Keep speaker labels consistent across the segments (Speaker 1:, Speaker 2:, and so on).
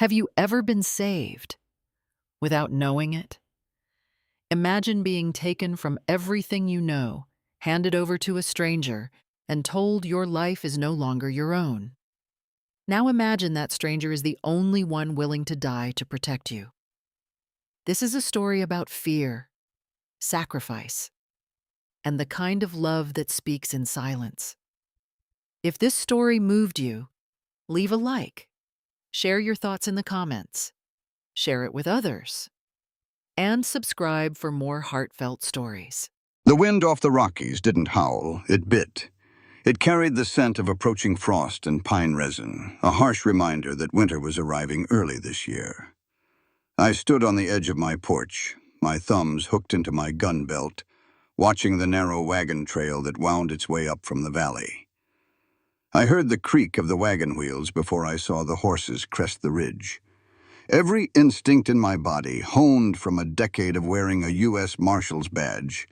Speaker 1: Have you ever been saved without knowing it? Imagine being taken from everything you know, handed over to a stranger, and told your life is no longer your own. Now imagine that stranger is the only one willing to die to protect you. This is a story about fear, sacrifice, and the kind of love that speaks in silence. If this story moved you, leave a like, share your thoughts in the comments, share it with others, and subscribe for more heartfelt stories.
Speaker 2: The wind off the Rockies didn't howl, it bit. It carried the scent of approaching frost and pine resin, a harsh reminder that winter was arriving early this year. I stood on the edge of my porch, my thumbs hooked into my gun belt, watching the narrow wagon trail that wound its way up from the valley. I heard the creak of the wagon wheels before I saw the horses crest the ridge. Every instinct in my body, honed from a decade of wearing a U.S. Marshal's badge,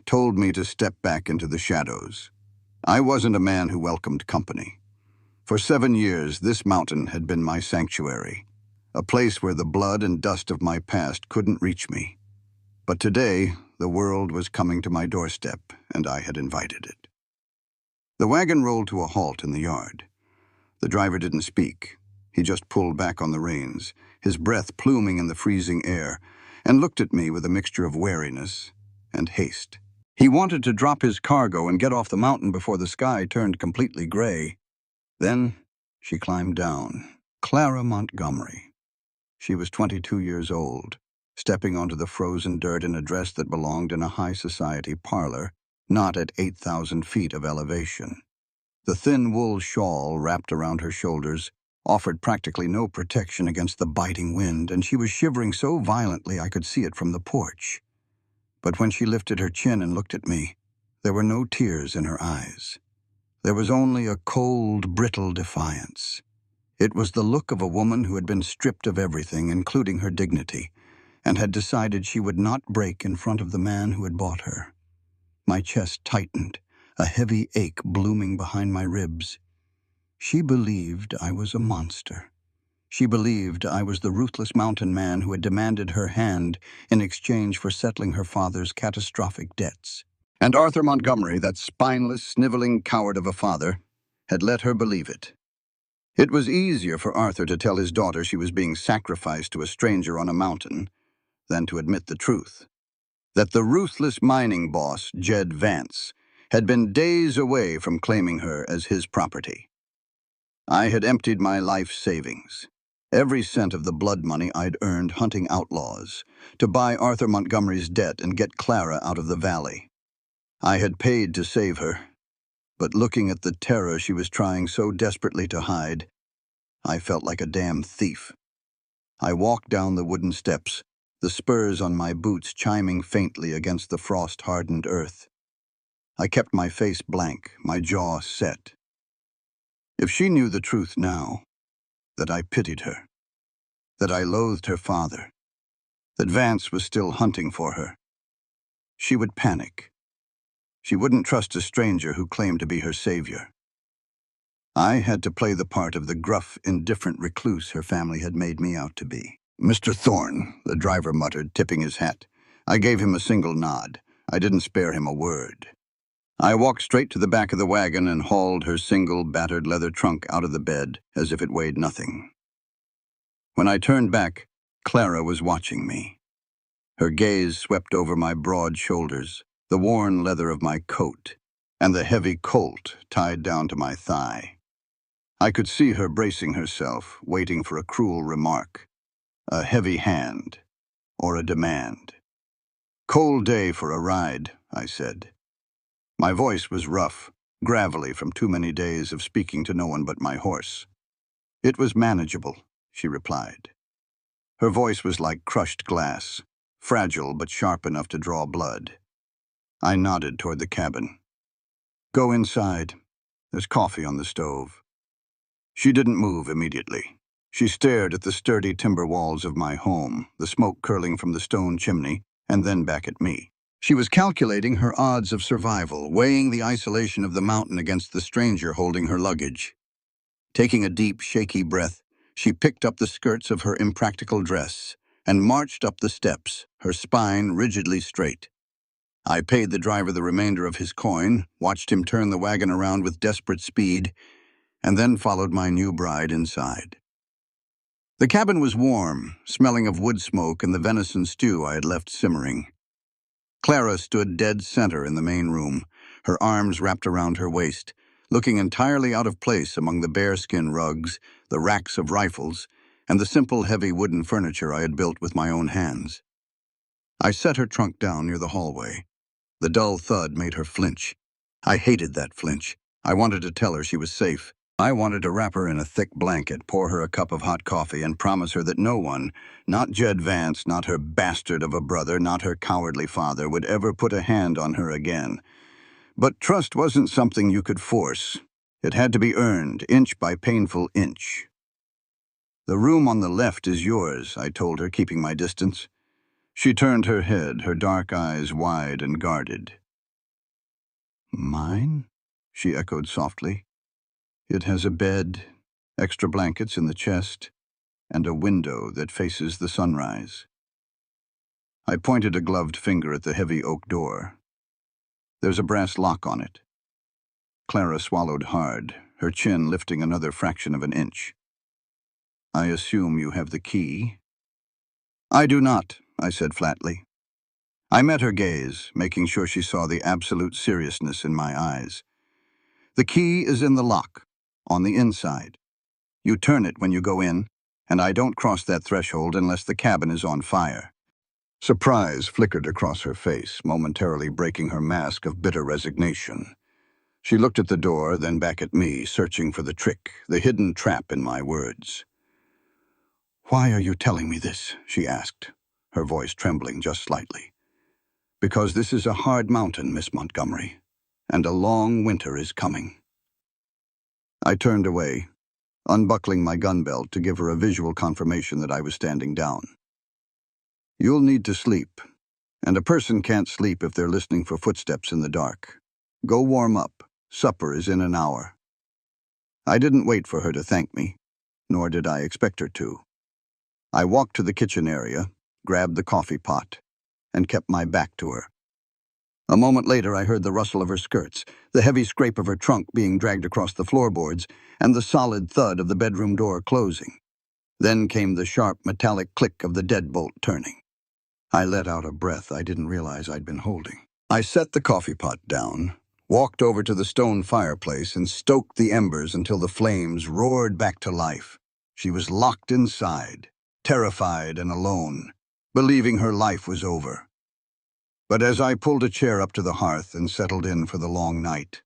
Speaker 2: told me to step back into the shadows. I wasn't a man who welcomed company. For 7 years, this mountain had been my sanctuary, a place where the blood and dust of my past couldn't reach me. But today, the world was coming to my doorstep, and I had invited it. The wagon rolled to a halt in the yard. The driver didn't speak. He just pulled back on the reins, his breath pluming in the freezing air, and looked at me with a mixture of wariness and haste. He wanted to drop his cargo and get off the mountain before the sky turned completely gray. Then she climbed down. Clara Montgomery. She was 22 years old, stepping onto the frozen dirt in a dress that belonged in a high society parlor, not at 8,000 feet of elevation. The thin wool shawl wrapped around her shoulders offered practically no protection against the biting wind, and she was shivering so violently I could see it from the porch. But when she lifted her chin and looked at me, there were no tears in her eyes. There was only a cold, brittle defiance. It was the look of a woman who had been stripped of everything, including her dignity, and had decided she would not break in front of the man who had bought her. My chest tightened, a heavy ache blooming behind my ribs. She believed I was a monster. She believed I was the ruthless mountain man who had demanded her hand in exchange for settling her father's catastrophic debts. And Arthur Montgomery, that spineless, sniveling coward of a father, had let her believe it. It was easier for Arthur to tell his daughter she was being sacrificed to a stranger on a mountain than to admit the truth. That the ruthless mining boss, Jed Vance, had been days away from claiming her as his property. I had emptied my life savings, every cent of the blood money I'd earned hunting outlaws, to buy Arthur Montgomery's debt and get Clara out of the valley. I had paid to save her, but looking at the terror she was trying so desperately to hide, I felt like a damn thief. I walked down the wooden steps, the spurs on my boots chiming faintly against the frost-hardened earth. I kept my face blank, my jaw set. If she knew the truth now, that I pitied her, that I loathed her father, that Vance was still hunting for her, she would panic. She wouldn't trust a stranger who claimed to be her savior. I had to play the part of the gruff, indifferent recluse her family had made me out to be. "Mr. Thorne," the driver muttered, tipping his hat. I gave him a single nod. I didn't spare him a word. I walked straight to the back of the wagon and hauled her single, battered leather trunk out of the bed as if it weighed nothing. When I turned back, Clara was watching me. Her gaze swept over my broad shoulders, the worn leather of my coat, and the heavy colt tied down to my thigh. I could see her bracing herself, waiting for a cruel remark, a heavy hand, or a demand. "Cold day for a ride," I said. My voice was rough, gravelly from too many days of speaking to no one but my horse. "It was manageable," she replied. Her voice was like crushed glass, fragile but sharp enough to draw blood. I nodded toward the cabin. "Go inside. There's coffee on the stove." She didn't move immediately. She stared at the sturdy timber walls of my home, the smoke curling from the stone chimney, and then back at me. She was calculating her odds of survival, weighing the isolation of the mountain against the stranger holding her luggage. Taking a deep, shaky breath, She picked up the skirts of her impractical dress and marched up the steps, her spine rigidly straight. I paid the driver the remainder of his coin, watched him turn the wagon around with desperate speed, and then followed my new bride inside. The cabin was warm, smelling of wood smoke and the venison stew I had left simmering. Clara stood dead center in the main room, her arms wrapped around her waist, looking entirely out of place among the bearskin rugs, the racks of rifles, and the simple, heavy wooden furniture I had built with my own hands. I set her trunk down near the hallway. The dull thud made her flinch. I hated that flinch. I wanted to tell her she was safe. I wanted to wrap her in a thick blanket, pour her a cup of hot coffee, and promise her that no one, not Jed Vance, not her bastard of a brother, not her cowardly father, would ever put a hand on her again. But trust wasn't something you could force. It had to be earned, inch by painful inch. "The room on the left is yours," I told her, keeping my distance. She turned her head, her dark eyes wide and guarded. "Mine?" she echoed softly. "It has a bed, extra blankets in the chest, and a window that faces the sunrise." I pointed a gloved finger at the heavy oak door. "There's a brass lock on it." Clara swallowed hard, her chin lifting another fraction of an inch. "I assume you have the key?" "I do not," I said flatly. I met her gaze, making sure she saw the absolute seriousness in my eyes. "The key is in the lock, on the inside. You turn it when you go in, and I don't cross that threshold unless the cabin is on fire." Surprise flickered across her face, momentarily breaking her mask of bitter resignation. She looked at the door, then back at me, searching for the trick, the hidden trap in my words. "Why are you telling me this?" she asked, her voice trembling just slightly. "Because this is a hard mountain, Miss Montgomery, and a long winter is coming." I turned away, unbuckling my gun belt to give her a visual confirmation that I was standing down. "You'll need to sleep, and a person can't sleep if they're listening for footsteps in the dark. Go warm up. Supper is in an hour." I didn't wait for her to thank me, nor did I expect her to. I walked to the kitchen area, grabbed the coffee pot, and kept my back to her. A moment later, I heard the rustle of her skirts, the heavy scrape of her trunk being dragged across the floorboards, and the solid thud of the bedroom door closing. Then came the sharp, metallic click of the deadbolt turning. I let out a breath I didn't realize I'd been holding. I set the coffee pot down, walked over to the stone fireplace, and stoked the embers until the flames roared back to life. She was locked inside, terrified and alone, believing her life was over. But as I pulled a chair up to the hearth and settled in for the long night,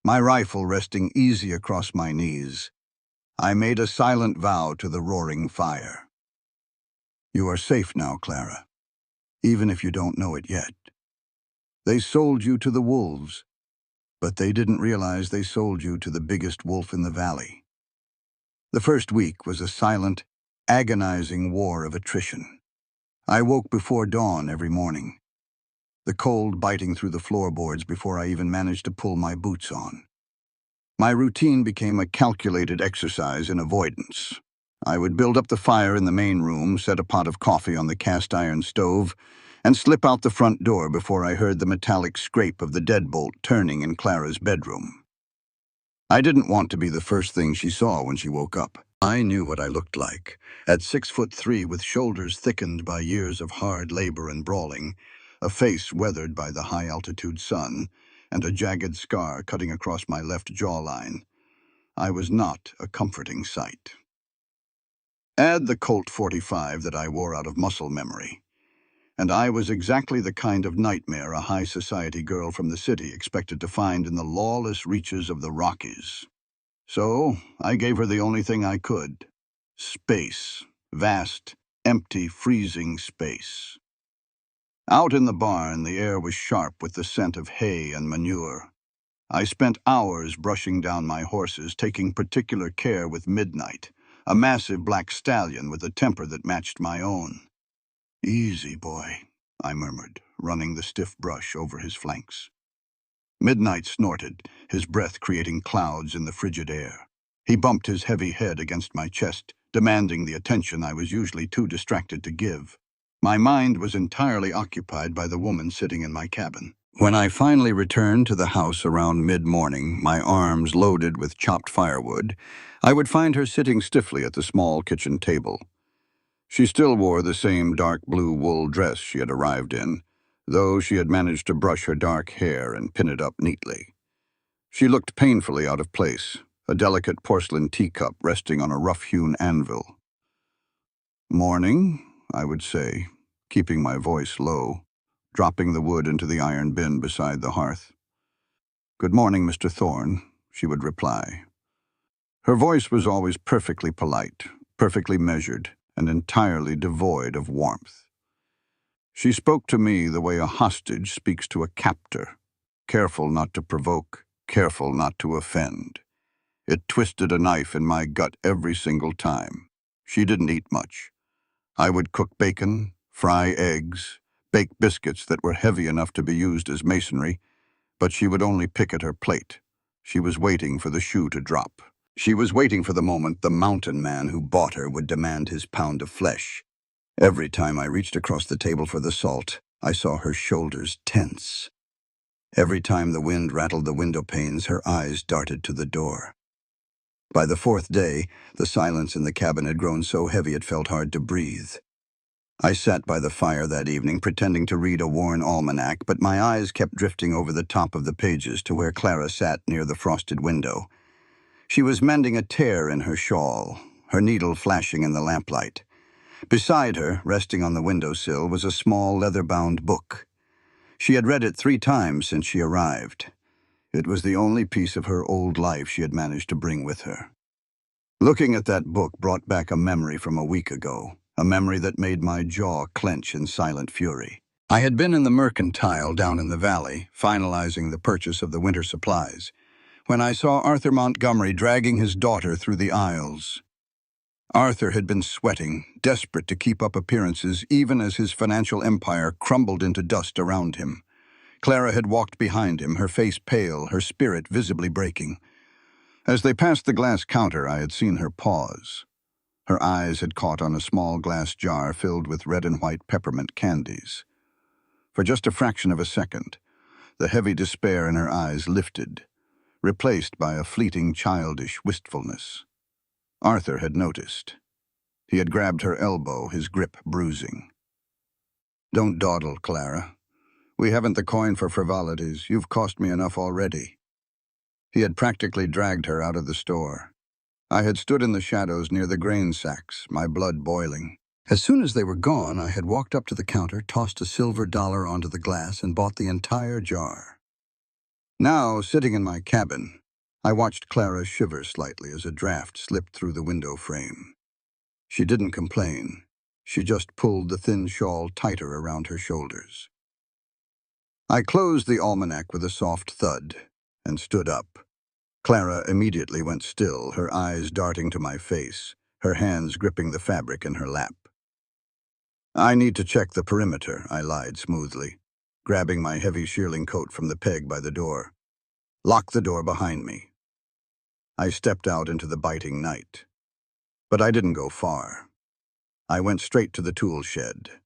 Speaker 2: my rifle resting easy across my knees, I made a silent vow to the roaring fire. "You are safe now, Clara, even if you don't know it yet. They sold you to the wolves, but they didn't realize they sold you to the biggest wolf in the valley." The first week was a silent, agonizing war of attrition. I woke before dawn every morning, the cold biting through the floorboards before I even managed to pull my boots on. My routine became a calculated exercise in avoidance. I would build up the fire in the main room, set a pot of coffee on the cast-iron stove, and slip out the front door before I heard the metallic scrape of the deadbolt turning in Clara's bedroom. I didn't want to be the first thing she saw when she woke up. I knew what I looked like. At 6'3", with shoulders thickened by years of hard labor and brawling, a face weathered by the high-altitude sun, and a jagged scar cutting across my left jawline, I was not a comforting sight. Add the Colt .45 that I wore out of muscle memory, and I was exactly the kind of nightmare a high-society girl from the city expected to find in the lawless reaches of the Rockies. So I gave her the only thing I could: space. Vast, empty, freezing space. Out in the barn, the air was sharp with the scent of hay and manure. I spent hours brushing down my horses, taking particular care with Midnight, a massive black stallion with a temper that matched my own. "Easy, boy," I murmured, running the stiff brush over his flanks. Midnight snorted, his breath creating clouds in the frigid air. He bumped his heavy head against my chest, demanding the attention I was usually too distracted to give. My mind was entirely occupied by the woman sitting in my cabin. When I finally returned to the house around mid-morning, my arms loaded with chopped firewood, I would find her sitting stiffly at the small kitchen table. She still wore the same dark blue wool dress she had arrived in, though she had managed to brush her dark hair and pin it up neatly. She looked painfully out of place, a delicate porcelain teacup resting on a rough-hewn anvil. "Morning," I would say, keeping my voice low, dropping the wood into the iron bin beside the hearth. "Good morning, Mr. Thorne," she would reply. Her voice was always perfectly polite, perfectly measured, and entirely devoid of warmth. She spoke to me the way a hostage speaks to a captor, careful not to provoke, careful not to offend. It twisted a knife in my gut every single time. She didn't eat much. I would cook bacon, fry eggs, bake biscuits that were heavy enough to be used as masonry, but she would only pick at her plate. She was waiting for the shoe to drop. She was waiting for the moment the mountain man who bought her would demand his pound of flesh. Every time I reached across the table for the salt, I saw her shoulders tense. Every time the wind rattled the window panes, her eyes darted to the door. By the fourth day, the silence in the cabin had grown so heavy it felt hard to breathe. I sat by the fire that evening pretending to read a worn almanac, but my eyes kept drifting over the top of the pages to where Clara sat near the frosted window. She was mending a tear in her shawl, her needle flashing in the lamplight. Beside her, resting on the windowsill, was a small leather-bound book. She had read it 3 times since she arrived. It was the only piece of her old life she had managed to bring with her. Looking at that book brought back a memory from a week ago, a memory that made my jaw clench in silent fury. I had been in the mercantile down in the valley, finalizing the purchase of the winter supplies, when I saw Arthur Montgomery dragging his daughter through the aisles. Arthur had been sweating, desperate to keep up appearances even as his financial empire crumbled into dust around him. Clara had walked behind him, her face pale, her spirit visibly breaking. As they passed the glass counter, I had seen her pause. Her eyes had caught on a small glass jar filled with red and white peppermint candies. For just a fraction of a second, the heavy despair in her eyes lifted, replaced by a fleeting childish wistfulness. Arthur had noticed. He had grabbed her elbow, his grip bruising. "Don't dawdle, Clara. We haven't the coin for frivolities. You've cost me enough already." He had practically dragged her out of the store. I had stood in the shadows near the grain sacks, my blood boiling. As soon as they were gone, I had walked up to the counter, tossed a silver dollar onto the glass, and bought the entire jar. Now, sitting in my cabin, I watched Clara shiver slightly as a draft slipped through the window frame. She didn't complain. She just pulled the thin shawl tighter around her shoulders. I closed the almanac with a soft thud and stood up. Clara immediately went still, her eyes darting to my face, her hands gripping the fabric in her lap. "I need to check the perimeter," I lied smoothly, grabbing my heavy shearling coat from the peg by the door. "Lock the door behind me." I stepped out into the biting night. But I didn't go far. I went straight to the tool shed.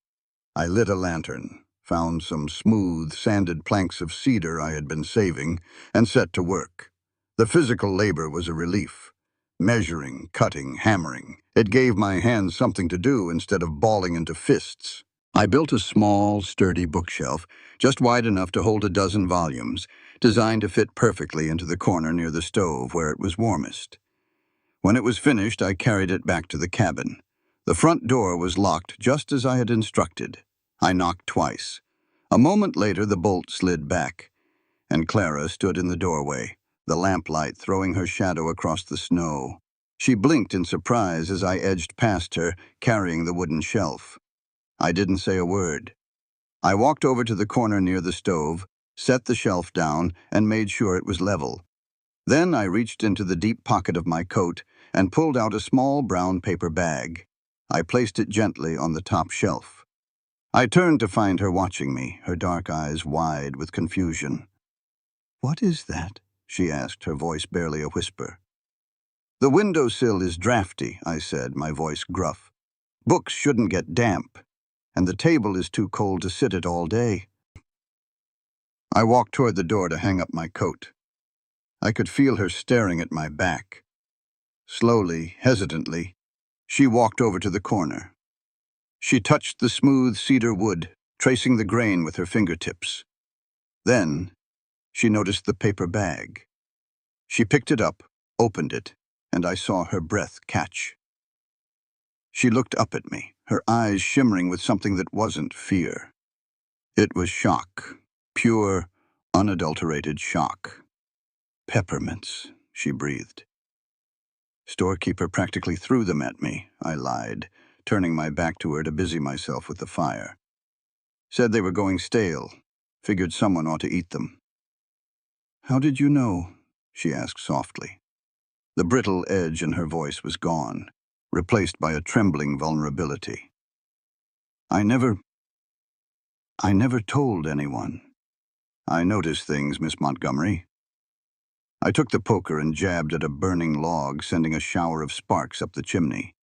Speaker 2: I lit a lantern, found some smooth, sanded planks of cedar I had been saving, and set to work. The physical labor was a relief. Measuring, cutting, hammering. It gave my hands something to do instead of balling into fists. I built a small, sturdy bookshelf, just wide enough to hold a dozen volumes, designed to fit perfectly into the corner near the stove where it was warmest. When it was finished, I carried it back to the cabin. The front door was locked just as I had instructed. I knocked twice. A moment later, the bolt slid back, and Clara stood in the doorway, the lamplight throwing her shadow across the snow. She blinked in surprise as I edged past her, carrying the wooden shelf. I didn't say a word. I walked over to the corner near the stove, set the shelf down, and made sure it was level. Then I reached into the deep pocket of my coat and pulled out a small brown paper bag. I placed it gently on the top shelf. I turned to find her watching me, her dark eyes wide with confusion. "What is that?" she asked, her voice barely a whisper. "The windowsill is drafty," I said, my voice gruff. "Books shouldn't get damp, and the table is too cold to sit at all day." I walked toward the door to hang up my coat. I could feel her staring at my back. Slowly, hesitantly, she walked over to the corner. She touched the smooth cedar wood, tracing the grain with her fingertips. Then, she noticed the paper bag. She picked it up, opened it, and I saw her breath catch. She looked up at me, her eyes shimmering with something that wasn't fear. It was shock, pure, unadulterated shock. "Peppermints," she breathed. "Storekeeper practically threw them at me," I lied, turning my back to her to busy myself with the fire. "Said they were going stale. Figured someone ought to eat them." "How did you know?" she asked softly. The brittle edge in her voice was gone, replaced by a trembling vulnerability. I never told anyone. I noticed things, Miss Montgomery." I took the poker and jabbed at a burning log, sending a shower of sparks up the chimney.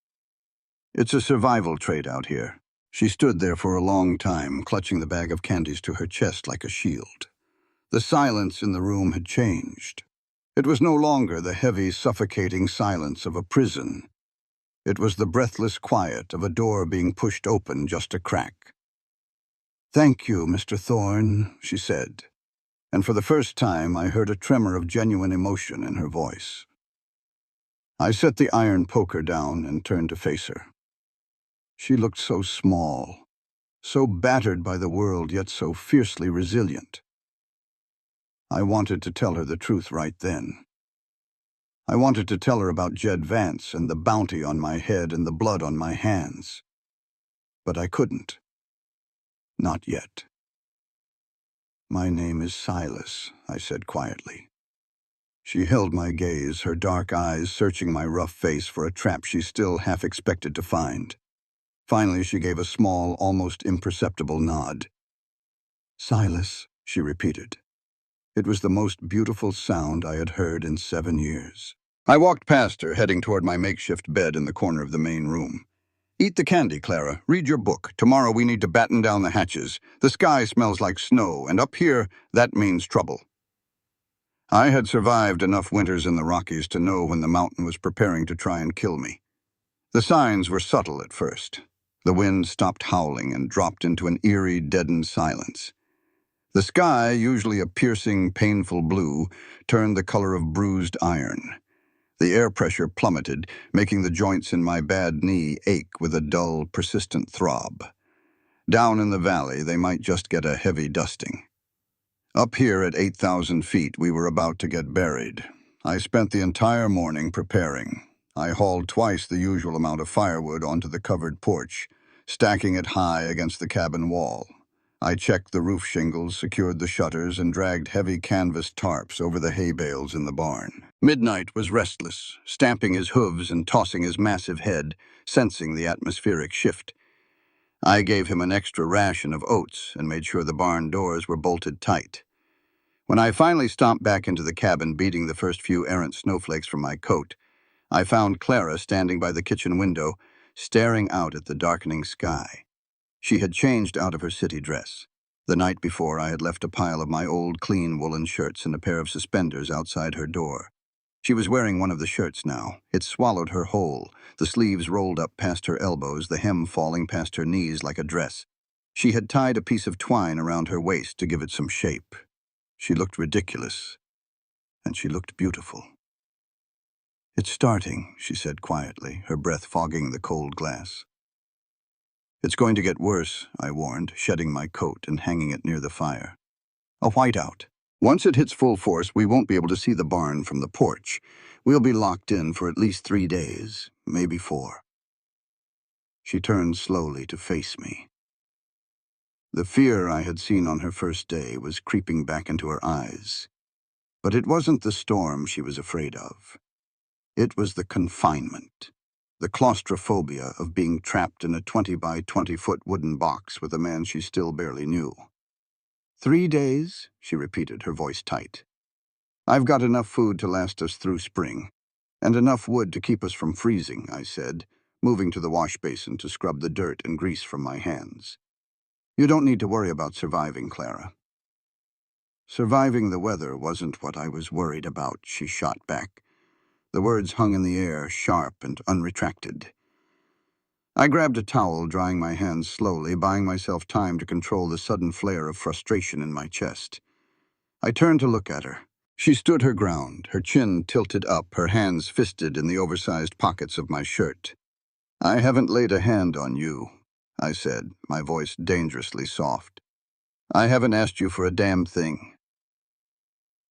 Speaker 2: "It's a survival trait out here." She stood there for a long time, clutching the bag of candies to her chest like a shield. The silence in the room had changed. It was no longer the heavy, suffocating silence of a prison. It was the breathless quiet of a door being pushed open just a crack. "Thank you, Mr. Thorne," she said, and for the first time I heard a tremor of genuine emotion in her voice. I set the iron poker down and turned to face her. She looked so small, so battered by the world, yet so fiercely resilient. I wanted to tell her the truth right then. I wanted to tell her about Jed Vance and the bounty on my head and the blood on my hands. But I couldn't. Not yet. "My name is Silas," I said quietly. She held my gaze, her dark eyes searching my rough face for a trap she still half expected to find. Finally, she gave a small, almost imperceptible nod. "Silas," she repeated. It was the most beautiful sound I had heard in 7 years. I walked past her, heading toward my makeshift bed in the corner of the main room. "Eat the candy, Clara. Read your book. Tomorrow we need to batten down the hatches. The sky smells like snow, and up here, that means trouble." I had survived enough winters in the Rockies to know when the mountain was preparing to try and kill me. The signs were subtle at first. The wind stopped howling and dropped into an eerie, deadened silence. The sky, usually a piercing, painful blue, turned the color of bruised iron. The air pressure plummeted, making the joints in my bad knee ache with a dull, persistent throb. Down in the valley, they might just get a heavy dusting. Up here at 8,000 feet, we were about to get buried. I spent the entire morning preparing. I hauled twice the usual amount of firewood onto the covered porch, stacking it high against the cabin wall. I checked the roof shingles, secured the shutters, and dragged heavy canvas tarps over the hay bales in the barn. Midnight was restless, stamping his hooves and tossing his massive head, sensing the atmospheric shift. I gave him an extra ration of oats and made sure the barn doors were bolted tight. When I finally stomped back into the cabin, beating the first few errant snowflakes from my coat, I found Clara standing by the kitchen window, staring out at the darkening sky. She had changed out of her city dress. The night before, I had left a pile of my old clean woolen shirts and a pair of suspenders outside her door. She was wearing one of the shirts now. It swallowed her whole, the sleeves rolled up past her elbows, the hem falling past her knees like a dress. She had tied a piece of twine around her waist to give it some shape. She looked ridiculous, and she looked beautiful. "It's starting," she said quietly, her breath fogging the cold glass. "It's going to get worse," I warned, shedding my coat and hanging it near the fire. "A whiteout. Once it hits full force, we won't be able to see the barn from the porch. We'll be locked in for at least 3 days, maybe 4. She turned slowly to face me. The fear I had seen on her first day was creeping back into her eyes. But it wasn't the storm she was afraid of. It was the confinement, the claustrophobia of being trapped in a 20 by 20-foot wooden box with a man she still barely knew. 3 days, she repeated, her voice tight. "I've got enough food to last us through spring. And enough wood to keep us from freezing, I said, moving to the wash basin to scrub the dirt and grease from my hands. You don't need to worry about surviving, Clara. Surviving the weather wasn't what I was worried about, she shot back. The words hung in the air, sharp and unretracted. I grabbed a towel, drying my hands slowly, buying myself time to control the sudden flare of frustration in my chest. I turned to look at her. She stood her ground, her chin tilted up, her hands fisted in the oversized pockets of my shirt. I haven't laid a hand on you, I said, my voice dangerously soft. I haven't asked you for a damn thing.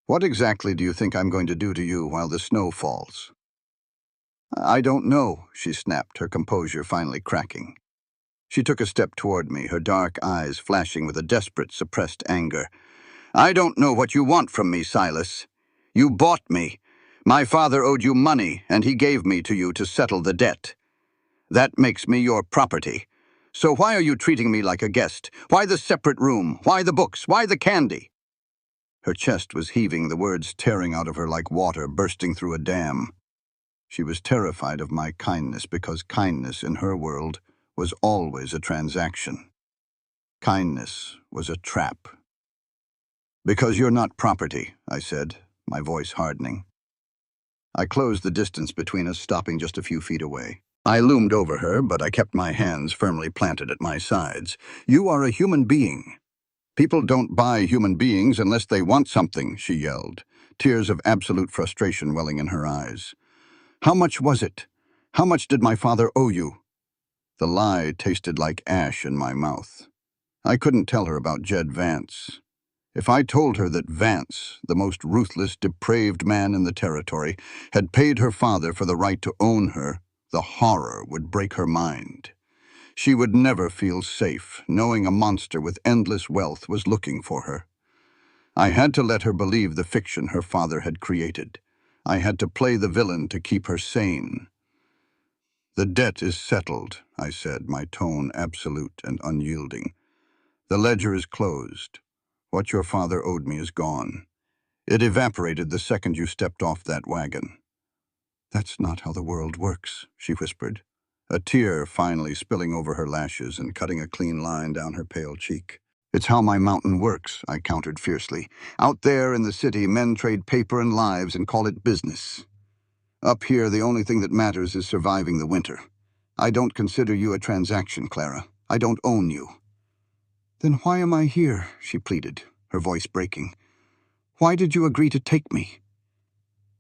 Speaker 2: What exactly do you think I'm going to do to you while the snow falls? I don't know, she snapped, her composure finally cracking. She took a step toward me, her dark eyes flashing with a desperate, suppressed anger. I don't know what you want from me, Silas. You bought me. My father owed you money, and he gave me to you to settle the debt. That makes me your property. So why are you treating me like a guest? Why the separate room? Why the books? Why the candy? Her chest was heaving, the words tearing out of her like water bursting through a dam. She was terrified of my kindness because kindness in her world was always a transaction. Kindness was a trap. Because you're not property, I said, my voice hardening. I closed the distance between us, stopping just a few feet away. I loomed over her, but I kept my hands firmly planted at my sides. You are a human being. People don't buy human beings unless they want something, she yelled, tears of absolute frustration welling in her eyes. How much was it? How much did my father owe you? The lie tasted like ash in my mouth. I couldn't tell her about Jed Vance. If I told her that Vance, the most ruthless, depraved man in the territory, had paid her father for the right to own her, the horror would break her mind. She would never feel safe, knowing a monster with endless wealth was looking for her. I had to let her believe the fiction her father had created. I had to play the villain to keep her sane. The debt is settled, I said, my tone absolute and unyielding. The ledger is closed. What your father owed me is gone. It evaporated the second you stepped off that wagon. That's not how the world works, she whispered, a tear finally spilling over her lashes and cutting a clean line down her pale cheek. It's how my mountain works, I countered fiercely. Out there in the city, men trade paper and lives and call it business. Up here, the only thing that matters is surviving the winter. I don't consider you a transaction, Clara. I don't own you. Then why am I here? She pleaded, her voice breaking. Why did you agree to take me?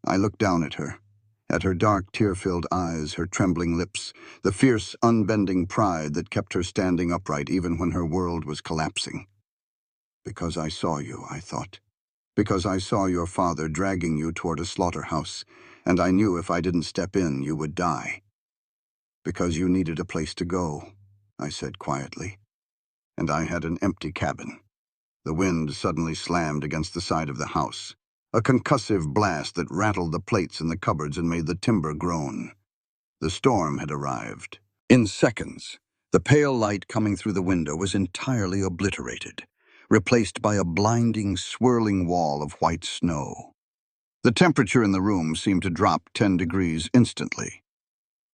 Speaker 2: I looked down at her dark, tear-filled eyes, her trembling lips, the fierce, unbending pride that kept her standing upright even when her world was collapsing. Because I saw you, I thought. Because I saw your father dragging you toward a slaughterhouse, and I knew if I didn't step in, you would die. Because you needed a place to go, I said quietly. And I had an empty cabin. The wind suddenly slammed against the side of the house, a concussive blast that rattled the plates in the cupboards and made the timber groan. The storm had arrived. In seconds, the pale light coming through the window was entirely obliterated, replaced by a blinding, swirling wall of white snow. The temperature in the room seemed to drop 10 degrees instantly.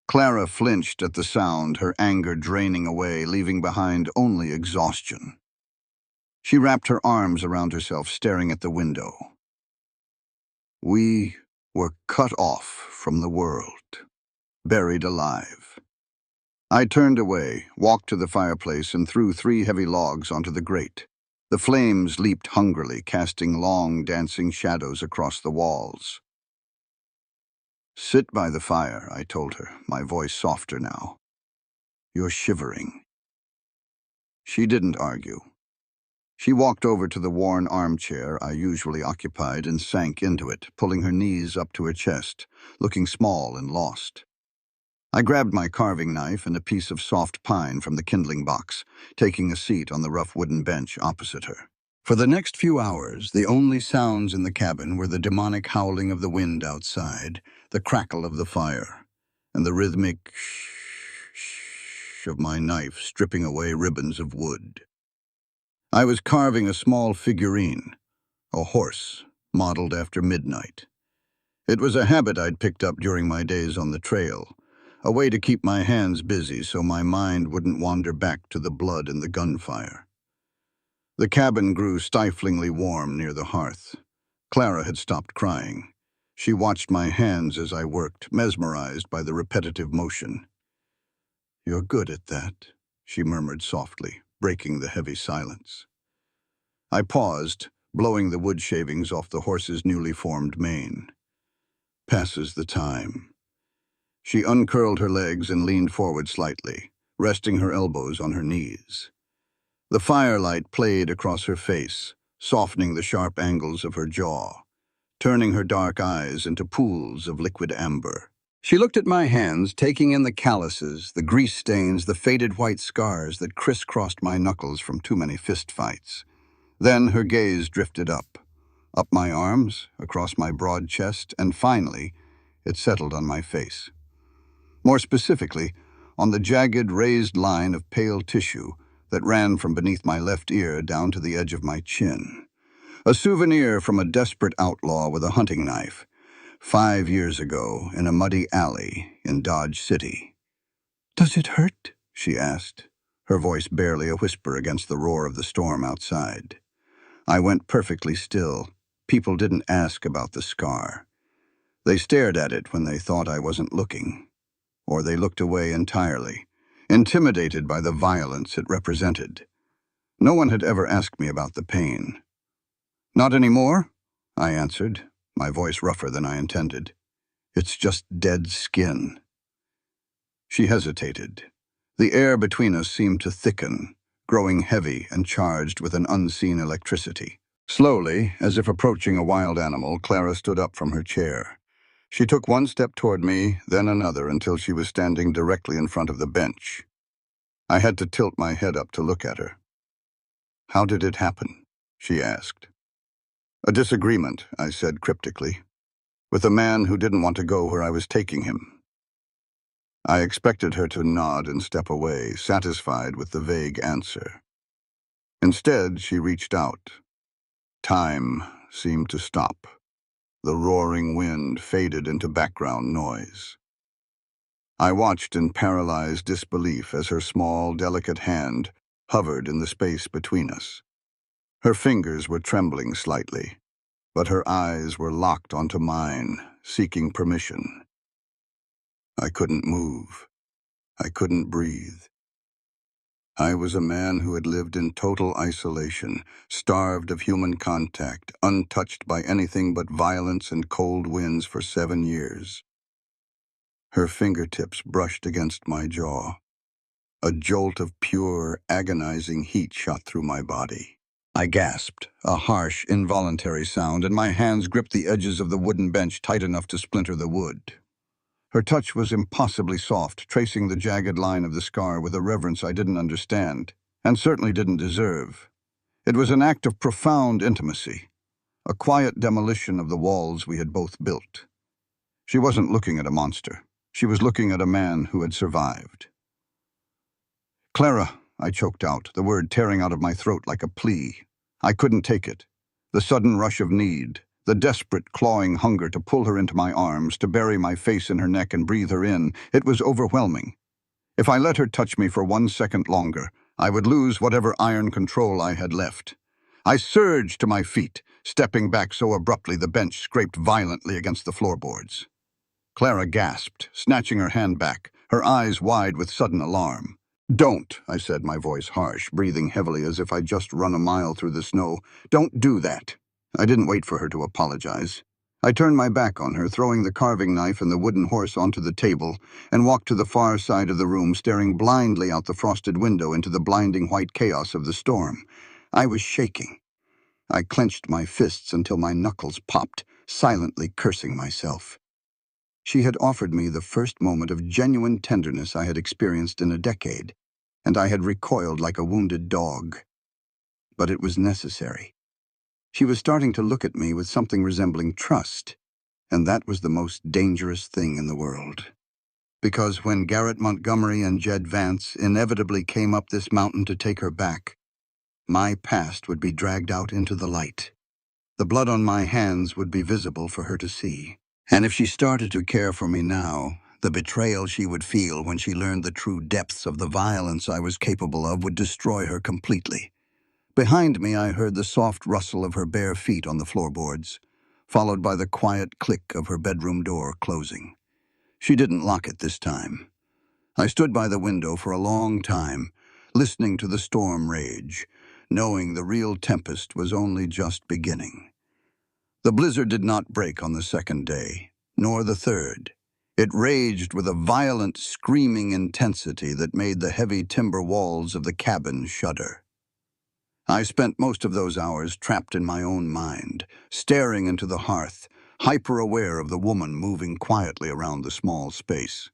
Speaker 2: Clara flinched at the sound, her anger draining away, leaving behind only exhaustion. She wrapped her arms around herself, staring at the window. We were cut off from the world, buried alive. I turned away, walked to the fireplace, and threw 3 heavy logs onto the grate. The flames leaped hungrily, casting long, dancing shadows across the walls. Sit by the fire, I told her, my voice softer now. You're shivering. She didn't argue. She walked over to the worn armchair I usually occupied and sank into it, pulling her knees up to her chest, looking small and lost. I grabbed my carving knife and a piece of soft pine from the kindling box, taking a seat on the rough wooden bench opposite her. For the next few hours, the only sounds in the cabin were the demonic howling of the wind outside, the crackle of the fire, and the rhythmic shh of my knife stripping away ribbons of wood. I was carving a small figurine, a horse modeled after midnight. It was a habit I'd picked up during my days on the trail, a way to keep my hands busy so my mind wouldn't wander back to the blood and the gunfire. The cabin grew stiflingly warm near the hearth. Clara had stopped crying. She watched my hands as I worked, mesmerized by the repetitive motion. "You're good at that," she murmured softly, breaking the heavy silence. I paused, blowing the wood shavings off the horse's newly formed mane. "Passes the time." She uncurled her legs and leaned forward slightly, resting her elbows on her knees. The firelight played across her face, softening the sharp angles of her jaw, turning her dark eyes into pools of liquid amber. She looked at my hands, taking in the calluses, the grease stains, the faded white scars that crisscrossed my knuckles from too many fistfights. Then her gaze drifted up my arms, across my broad chest, and finally, it settled on my face. More specifically, on the jagged, raised line of pale tissue that ran from beneath my left ear down to the edge of my chin. A souvenir from a desperate outlaw with a hunting knife, 5 years ago in a muddy alley in Dodge City. "Does it hurt?" she asked, her voice barely a whisper against the roar of the storm outside. I went perfectly still. People didn't ask about the scar. They stared at it when they thought I wasn't looking, or they looked away entirely, intimidated by the violence it represented. No one had ever asked me about the pain. "Not anymore," I answered, my voice rougher than I intended. "It's just dead skin." She hesitated. The air between us seemed to thicken, growing heavy and charged with an unseen electricity. Slowly, as if approaching a wild animal, Clara stood up from her chair. She took one step toward me, then another, until she was standing directly in front of the bench. I had to tilt my head up to look at her. "How did it happen?" she asked. "A disagreement," I said cryptically, "with a man who didn't want to go where I was taking him." I expected her to nod and step away, satisfied with the vague answer. Instead, she reached out. Time seemed to stop. The roaring wind faded into background noise. I watched in paralyzed disbelief as her small, delicate hand hovered in the space between us. Her fingers were trembling slightly, but her eyes were locked onto mine, seeking permission. I couldn't move. I couldn't breathe. I was a man who had lived in total isolation, starved of human contact, untouched by anything but violence and cold winds for 7 years. Her fingertips brushed against my jaw. A jolt of pure, agonizing heat shot through my body. I gasped, a harsh, involuntary sound, and my hands gripped the edges of the wooden bench tight enough to splinter the wood. Her touch was impossibly soft, tracing the jagged line of the scar with a reverence I didn't understand, and certainly didn't deserve. It was an act of profound intimacy, a quiet demolition of the walls we had both built. She wasn't looking at a monster. She was looking at a man who had survived. "Clara," I choked out, the word tearing out of my throat like a plea. I couldn't take it. The sudden rush of need, the desperate, clawing hunger to pull her into my arms, to bury my face in her neck and breathe her in, it was overwhelming. If I let her touch me for 1 second longer, I would lose whatever iron control I had left. I surged to my feet, stepping back so abruptly the bench scraped violently against the floorboards. Clara gasped, snatching her hand back, her eyes wide with sudden alarm. "Don't," I said, my voice harsh, breathing heavily as if I'd just run a mile through the snow. "Don't do that." I didn't wait for her to apologize. I turned my back on her, throwing the carving knife and the wooden horse onto the table, and walked to the far side of the room, staring blindly out the frosted window into the blinding white chaos of the storm. I was shaking. I clenched my fists until my knuckles popped, silently cursing myself. She had offered me the first moment of genuine tenderness I had experienced in a decade, and I had recoiled like a wounded dog. But it was necessary. She was starting to look at me with something resembling trust, and that was the most dangerous thing in the world. Because when Garrett Montgomery and Jed Vance inevitably came up this mountain to take her back, my past would be dragged out into the light. The blood on my hands would be visible for her to see, And if she started to care for me now, the betrayal she would feel when she learned the true depths of the violence I was capable of would destroy her completely. Behind me, I heard the soft rustle of her bare feet on the floorboards, followed by the quiet click of her bedroom door closing. She didn't lock it this time. I stood by the window for a long time, listening to the storm rage, knowing the real tempest was only just beginning. The blizzard did not break on the second day, nor the third. It raged with a violent, screaming intensity that made the heavy timber walls of the cabin shudder. I spent most of those hours trapped in my own mind, staring into the hearth, hyper-aware of the woman moving quietly around the small space.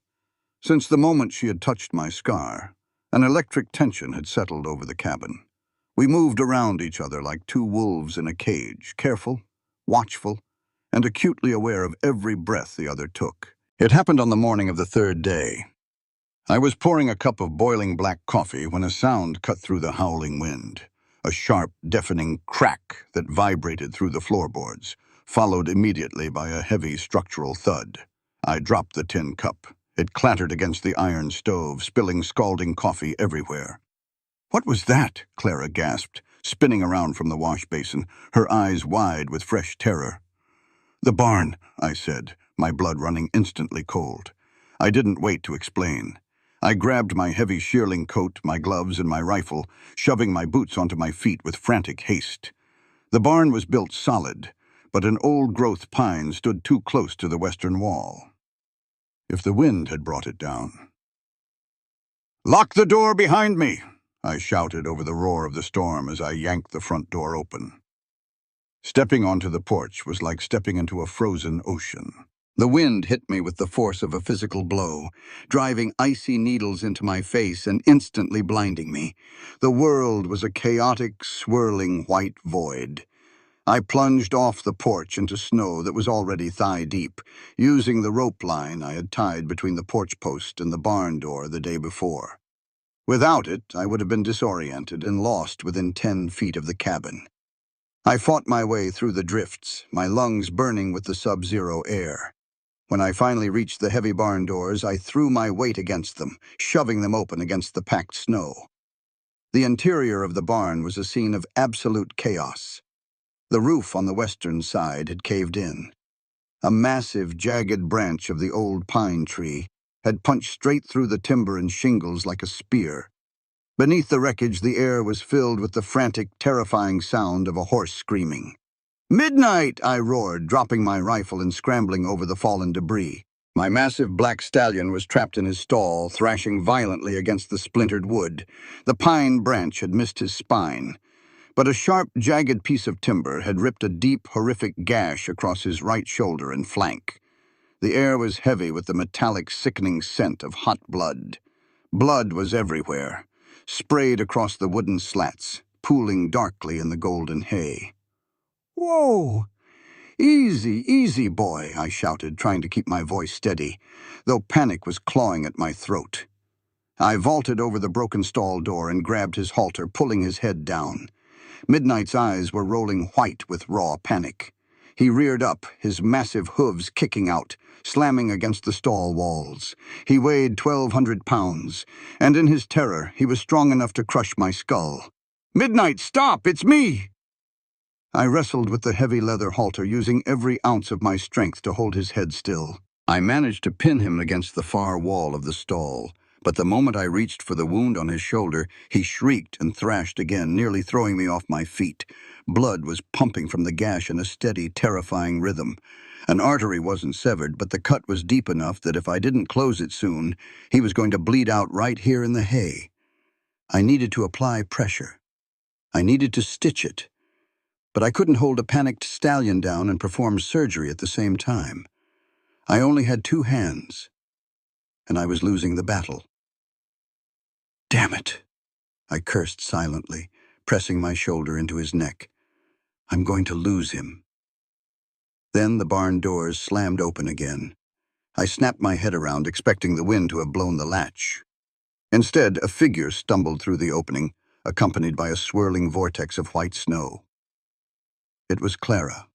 Speaker 2: Since the moment she had touched my scar, an electric tension had settled over the cabin. We moved around each other like two wolves in a cage, careful, watchful, and acutely aware of every breath the other took. It happened on the morning of the third day. I was pouring a cup of boiling black coffee when a sound cut through the howling wind. A sharp, deafening crack that vibrated through the floorboards, followed immediately by a heavy structural thud. I dropped the tin cup. It clattered against the iron stove, spilling scalding coffee everywhere. "What was that?" Clara gasped, spinning around from the wash basin, her eyes wide with fresh terror. "The barn," I said, my blood running instantly cold. I didn't wait to explain. I grabbed my heavy shearling coat, my gloves, and my rifle, shoving my boots onto my feet with frantic haste. The barn was built solid, but an old-growth pine stood too close to the western wall. If the wind had brought it down. "Lock the door behind me!" I shouted over the roar of the storm as I yanked the front door open. Stepping onto the porch was like stepping into a frozen ocean. The wind hit me with the force of a physical blow, driving icy needles into my face and instantly blinding me. The world was a chaotic, swirling white void. I plunged off the porch into snow that was already thigh-deep, using the rope line I had tied between the porch post and the barn door the day before. Without it, I would have been disoriented and lost within 10 feet of the cabin. I fought my way through the drifts, my lungs burning with the sub-zero air. When I finally reached the heavy barn doors, I threw my weight against them, shoving them open against the packed snow. The interior of the barn was a scene of absolute chaos. The roof on the western side had caved in. A massive, jagged branch of the old pine tree had punched straight through the timber and shingles like a spear. Beneath the wreckage, the air was filled with the frantic, terrifying sound of a horse screaming. "Midnight!" I roared, dropping my rifle and scrambling over the fallen debris. My massive black stallion was trapped in his stall, thrashing violently against the splintered wood. The pine branch had missed his spine, but a sharp, jagged piece of timber had ripped a deep, horrific gash across his right shoulder and flank. The air was heavy with the metallic, sickening scent of hot blood. Blood was everywhere, sprayed across the wooden slats, pooling darkly in the golden hay. "Whoa! Easy, easy, boy," I shouted, trying to keep my voice steady, though panic was clawing at my throat. I vaulted over the broken stall door and grabbed his halter, pulling his head down. Midnight's eyes were rolling white with raw panic. He reared up, his massive hooves kicking out, slamming against the stall walls. He weighed 1,200 pounds, and in his terror, he was strong enough to crush my skull. "Midnight, stop! It's me!" I wrestled with the heavy leather halter, using every ounce of my strength to hold his head still. I managed to pin him against the far wall of the stall, but the moment I reached for the wound on his shoulder, he shrieked and thrashed again, nearly throwing me off my feet. Blood was pumping from the gash in a steady, terrifying rhythm. An artery wasn't severed, but the cut was deep enough that if I didn't close it soon, he was going to bleed out right here in the hay. I needed to apply pressure. I needed to stitch it. But I couldn't hold a panicked stallion down and perform surgery at the same time. I only had 2 hands, and I was losing the battle. "Damn it," I cursed silently, pressing my shoulder into his neck. "I'm going to lose him." Then the barn doors slammed open again. I snapped my head around, expecting the wind to have blown the latch. Instead, a figure stumbled through the opening, accompanied by a swirling vortex of white snow. It was Clara.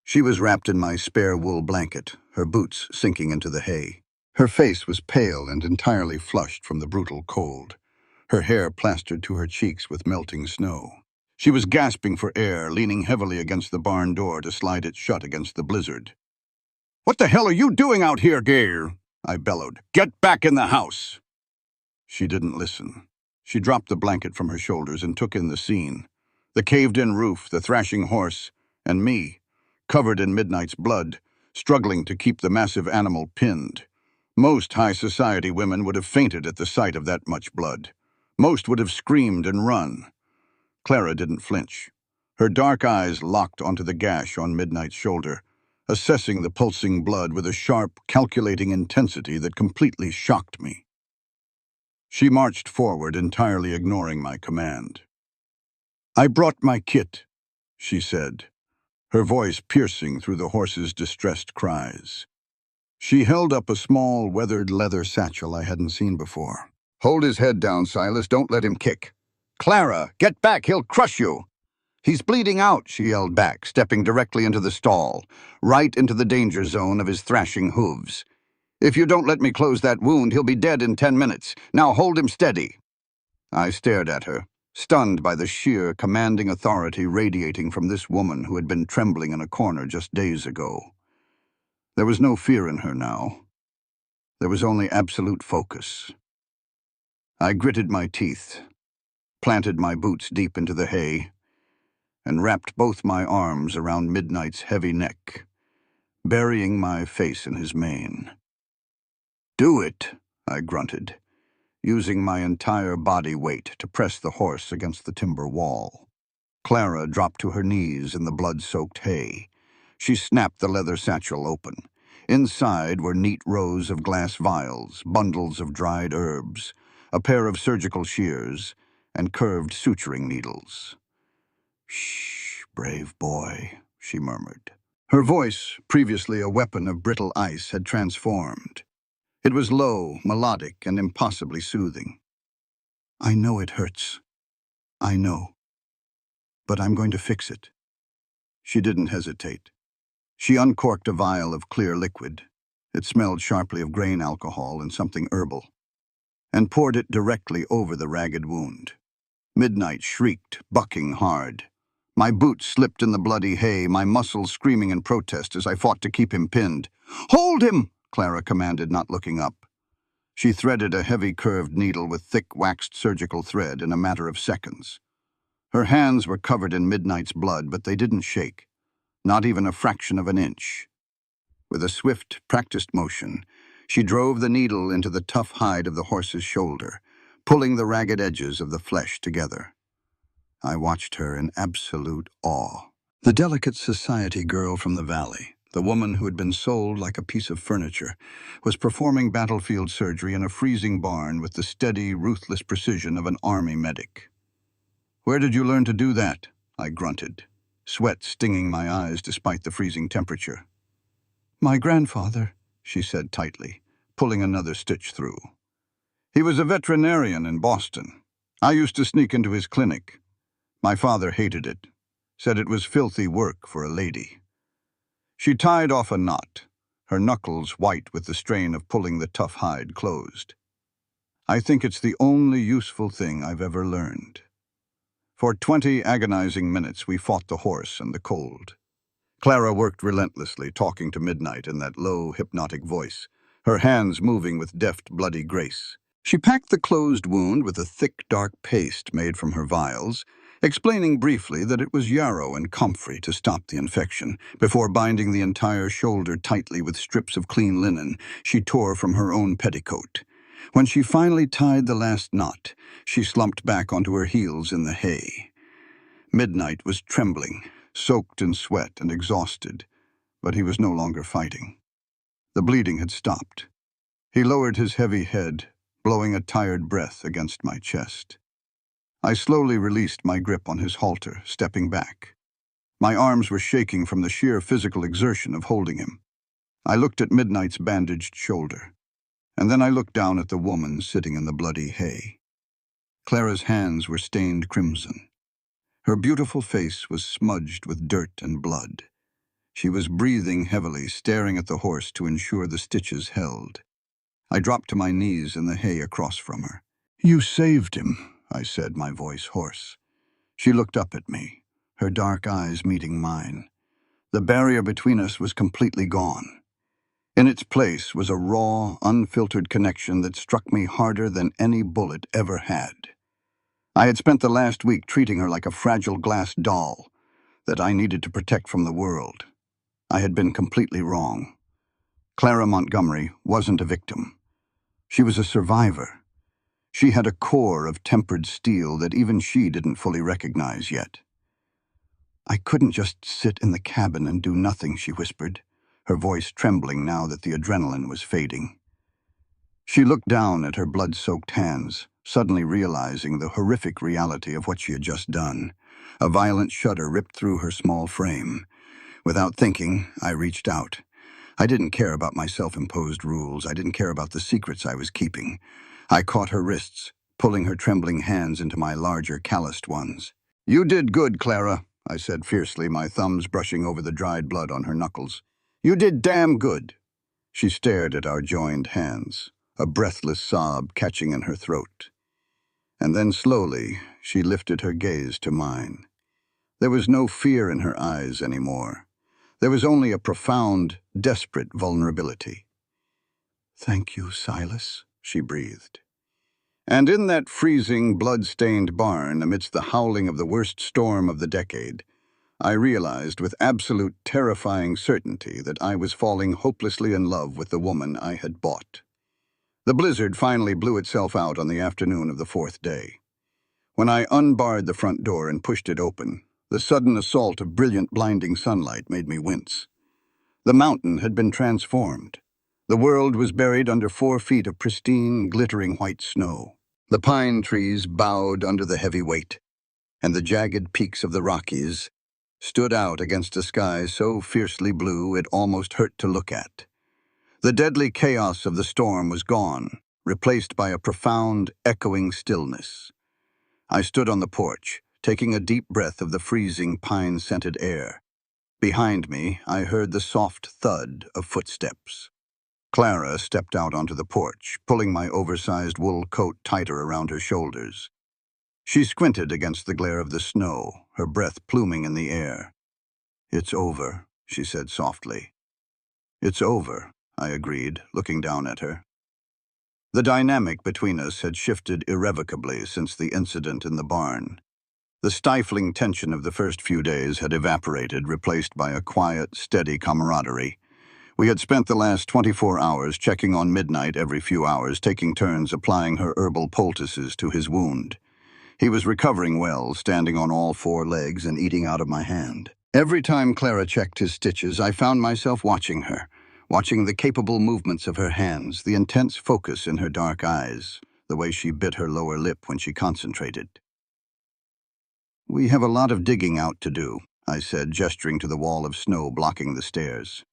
Speaker 2: She was wrapped in my spare wool blanket, her boots sinking into the hay. Her face was pale and entirely flushed from the brutal cold, her hair plastered to her cheeks with melting snow. She was gasping for air, leaning heavily against the barn door to slide it shut against the blizzard. "What the hell are you doing out here, Garrett?" I bellowed. "Get back in the house!" She didn't listen. She dropped the blanket from her shoulders and took in the scene. The caved-in roof, the thrashing horse, and me, covered in Midnight's blood, struggling to keep the massive animal pinned. Most high society women would have fainted at the sight of that much blood. Most would have screamed and run. Clara didn't flinch. Her dark eyes locked onto the gash on Midnight's shoulder, assessing the pulsing blood with a sharp, calculating intensity that completely shocked me. She marched forward, entirely ignoring my command. "I brought my kit," she said, her voice piercing through the horse's distressed cries. She held up a small, weathered leather satchel I hadn't seen before. "Hold his head down, Silas. Don't let him kick." "Clara, get back. He'll crush you." "He's bleeding out," she yelled back, stepping directly into the stall, right into the danger zone of his thrashing hooves. "If you don't let me close that wound, he'll be dead in 10 minutes. Now hold him steady." I stared at her, stunned by the sheer, commanding authority radiating from this woman who had been trembling in a corner just days ago. There was no fear in her now. There was only absolute focus. I gritted my teeth, planted my boots deep into the hay, and wrapped both my arms around Midnight's heavy neck, burying my face in his mane. "Do it," I grunted, using my entire body weight to press the horse against the timber wall. Clara dropped to her knees in the blood-soaked hay. She snapped the leather satchel open. Inside were neat rows of glass vials, bundles of dried herbs, a pair of surgical shears, and curved suturing needles. "Shh, brave boy," she murmured. Her voice, previously a weapon of brittle ice, had transformed. It was low, melodic, and impossibly soothing. "I know it hurts. I know. But I'm going to fix it." She didn't hesitate. She uncorked a vial of clear liquid. It smelled sharply of grain alcohol and something herbal, and poured it directly over the ragged wound. Midnight shrieked, bucking hard. My boots slipped in the bloody hay, my muscles screaming in protest as I fought to keep him pinned. "Hold him!" Clara commanded, not looking up. She threaded a heavy curved needle with thick waxed surgical thread in a matter of seconds. Her hands were covered in Midnight's blood, but they didn't shake, not even a fraction of an inch. With a swift, practiced motion, she drove the needle into the tough hide of the horse's shoulder, pulling the ragged edges of the flesh together. I watched her in absolute awe. The delicate society girl from the valley, the woman who had been sold like a piece of furniture, was performing battlefield surgery in a freezing barn with the steady, ruthless precision of an army medic. "Where did you learn to do that?" I grunted, sweat stinging my eyes despite the freezing temperature. "My grandfather," she said tightly, pulling another stitch through. "He was a veterinarian in Boston. I used to sneak into his clinic. My father hated it, said it was filthy work for a lady." She tied off a knot, her knuckles white with the strain of pulling the tough hide closed. "I think it's the only useful thing I've ever learned." For 20 agonizing minutes we fought the horse and the cold. Clara worked relentlessly, talking to Midnight in that low, hypnotic voice, her hands moving with deft, bloody grace. She packed the closed wound with a thick, dark paste made from her vials, explaining briefly that it was yarrow and comfrey to stop the infection, before binding the entire shoulder tightly with strips of clean linen she tore from her own petticoat. When she finally tied the last knot, she slumped back onto her heels in the hay. Midnight was trembling, soaked in sweat and exhausted, but he was no longer fighting. The bleeding had stopped. He lowered his heavy head, blowing a tired breath against my chest. I slowly released my grip on his halter, stepping back. My arms were shaking from the sheer physical exertion of holding him. I looked at Midnight's bandaged shoulder, and then I looked down at the woman sitting in the bloody hay. Clara's hands were stained crimson. Her beautiful face was smudged with dirt and blood. She was breathing heavily, staring at the horse to ensure the stitches held. I dropped to my knees in the hay across from her. "You saved him," I said, my voice hoarse. She looked up at me, her dark eyes meeting mine. The barrier between us was completely gone. In its place was a raw, unfiltered connection that struck me harder than any bullet ever had. I had spent the last week treating her like a fragile glass doll that I needed to protect from the world. I had been completely wrong. Clara Montgomery wasn't a victim. She was a survivor. She had a core of tempered steel that even she didn't fully recognize yet. "I couldn't just sit in the cabin and do nothing," she whispered, her voice trembling now that the adrenaline was fading. She looked down at her blood-soaked hands, suddenly realizing the horrific reality of what she had just done. A violent shudder ripped through her small frame. Without thinking, I reached out. I didn't care about my self-imposed rules. I didn't care about the secrets I was keeping. I caught her wrists, pulling her trembling hands into my larger, calloused ones. "You did good, Clara," I said fiercely, my thumbs brushing over the dried blood on her knuckles. "You did damn good." She stared at our joined hands, a breathless sob catching in her throat. And then slowly, she lifted her gaze to mine. There was no fear in her eyes anymore. There was only a profound, desperate vulnerability. "Thank you, Silas," she breathed. And in that freezing, blood-stained barn, amidst the howling of the worst storm of the decade, I realized with absolute terrifying certainty that I was falling hopelessly in love with the woman I had bought. The blizzard finally blew itself out on the afternoon of the fourth day. When I unbarred the front door and pushed it open, the sudden assault of brilliant, blinding sunlight made me wince. The mountain had been transformed. The world was buried under 4 feet of pristine, glittering white snow. The pine trees bowed under the heavy weight, and the jagged peaks of the Rockies stood out against a sky so fiercely blue it almost hurt to look at. The deadly chaos of the storm was gone, replaced by a profound, echoing stillness. I stood on the porch, taking a deep breath of the freezing, pine-scented air. Behind me, I heard the soft thud of footsteps. Clara stepped out onto the porch, pulling my oversized wool coat tighter around her shoulders. She squinted against the glare of the snow, her breath pluming in the air. "It's over," she said softly. "It's over," I agreed, looking down at her. The dynamic between us had shifted irrevocably since the incident in the barn. The stifling tension of the first few days had evaporated, replaced by a quiet, steady camaraderie. We had spent the last 24 hours checking on Midnight every few hours, taking turns applying her herbal poultices to his wound. He was recovering well, standing on all 4 legs and eating out of my hand. Every time Clara checked his stitches, I found myself watching her, watching the capable movements of her hands, the intense focus in her dark eyes, the way she bit her lower lip when she concentrated. "We have a lot of digging out to do," I said, gesturing to the wall of snow blocking the stairs.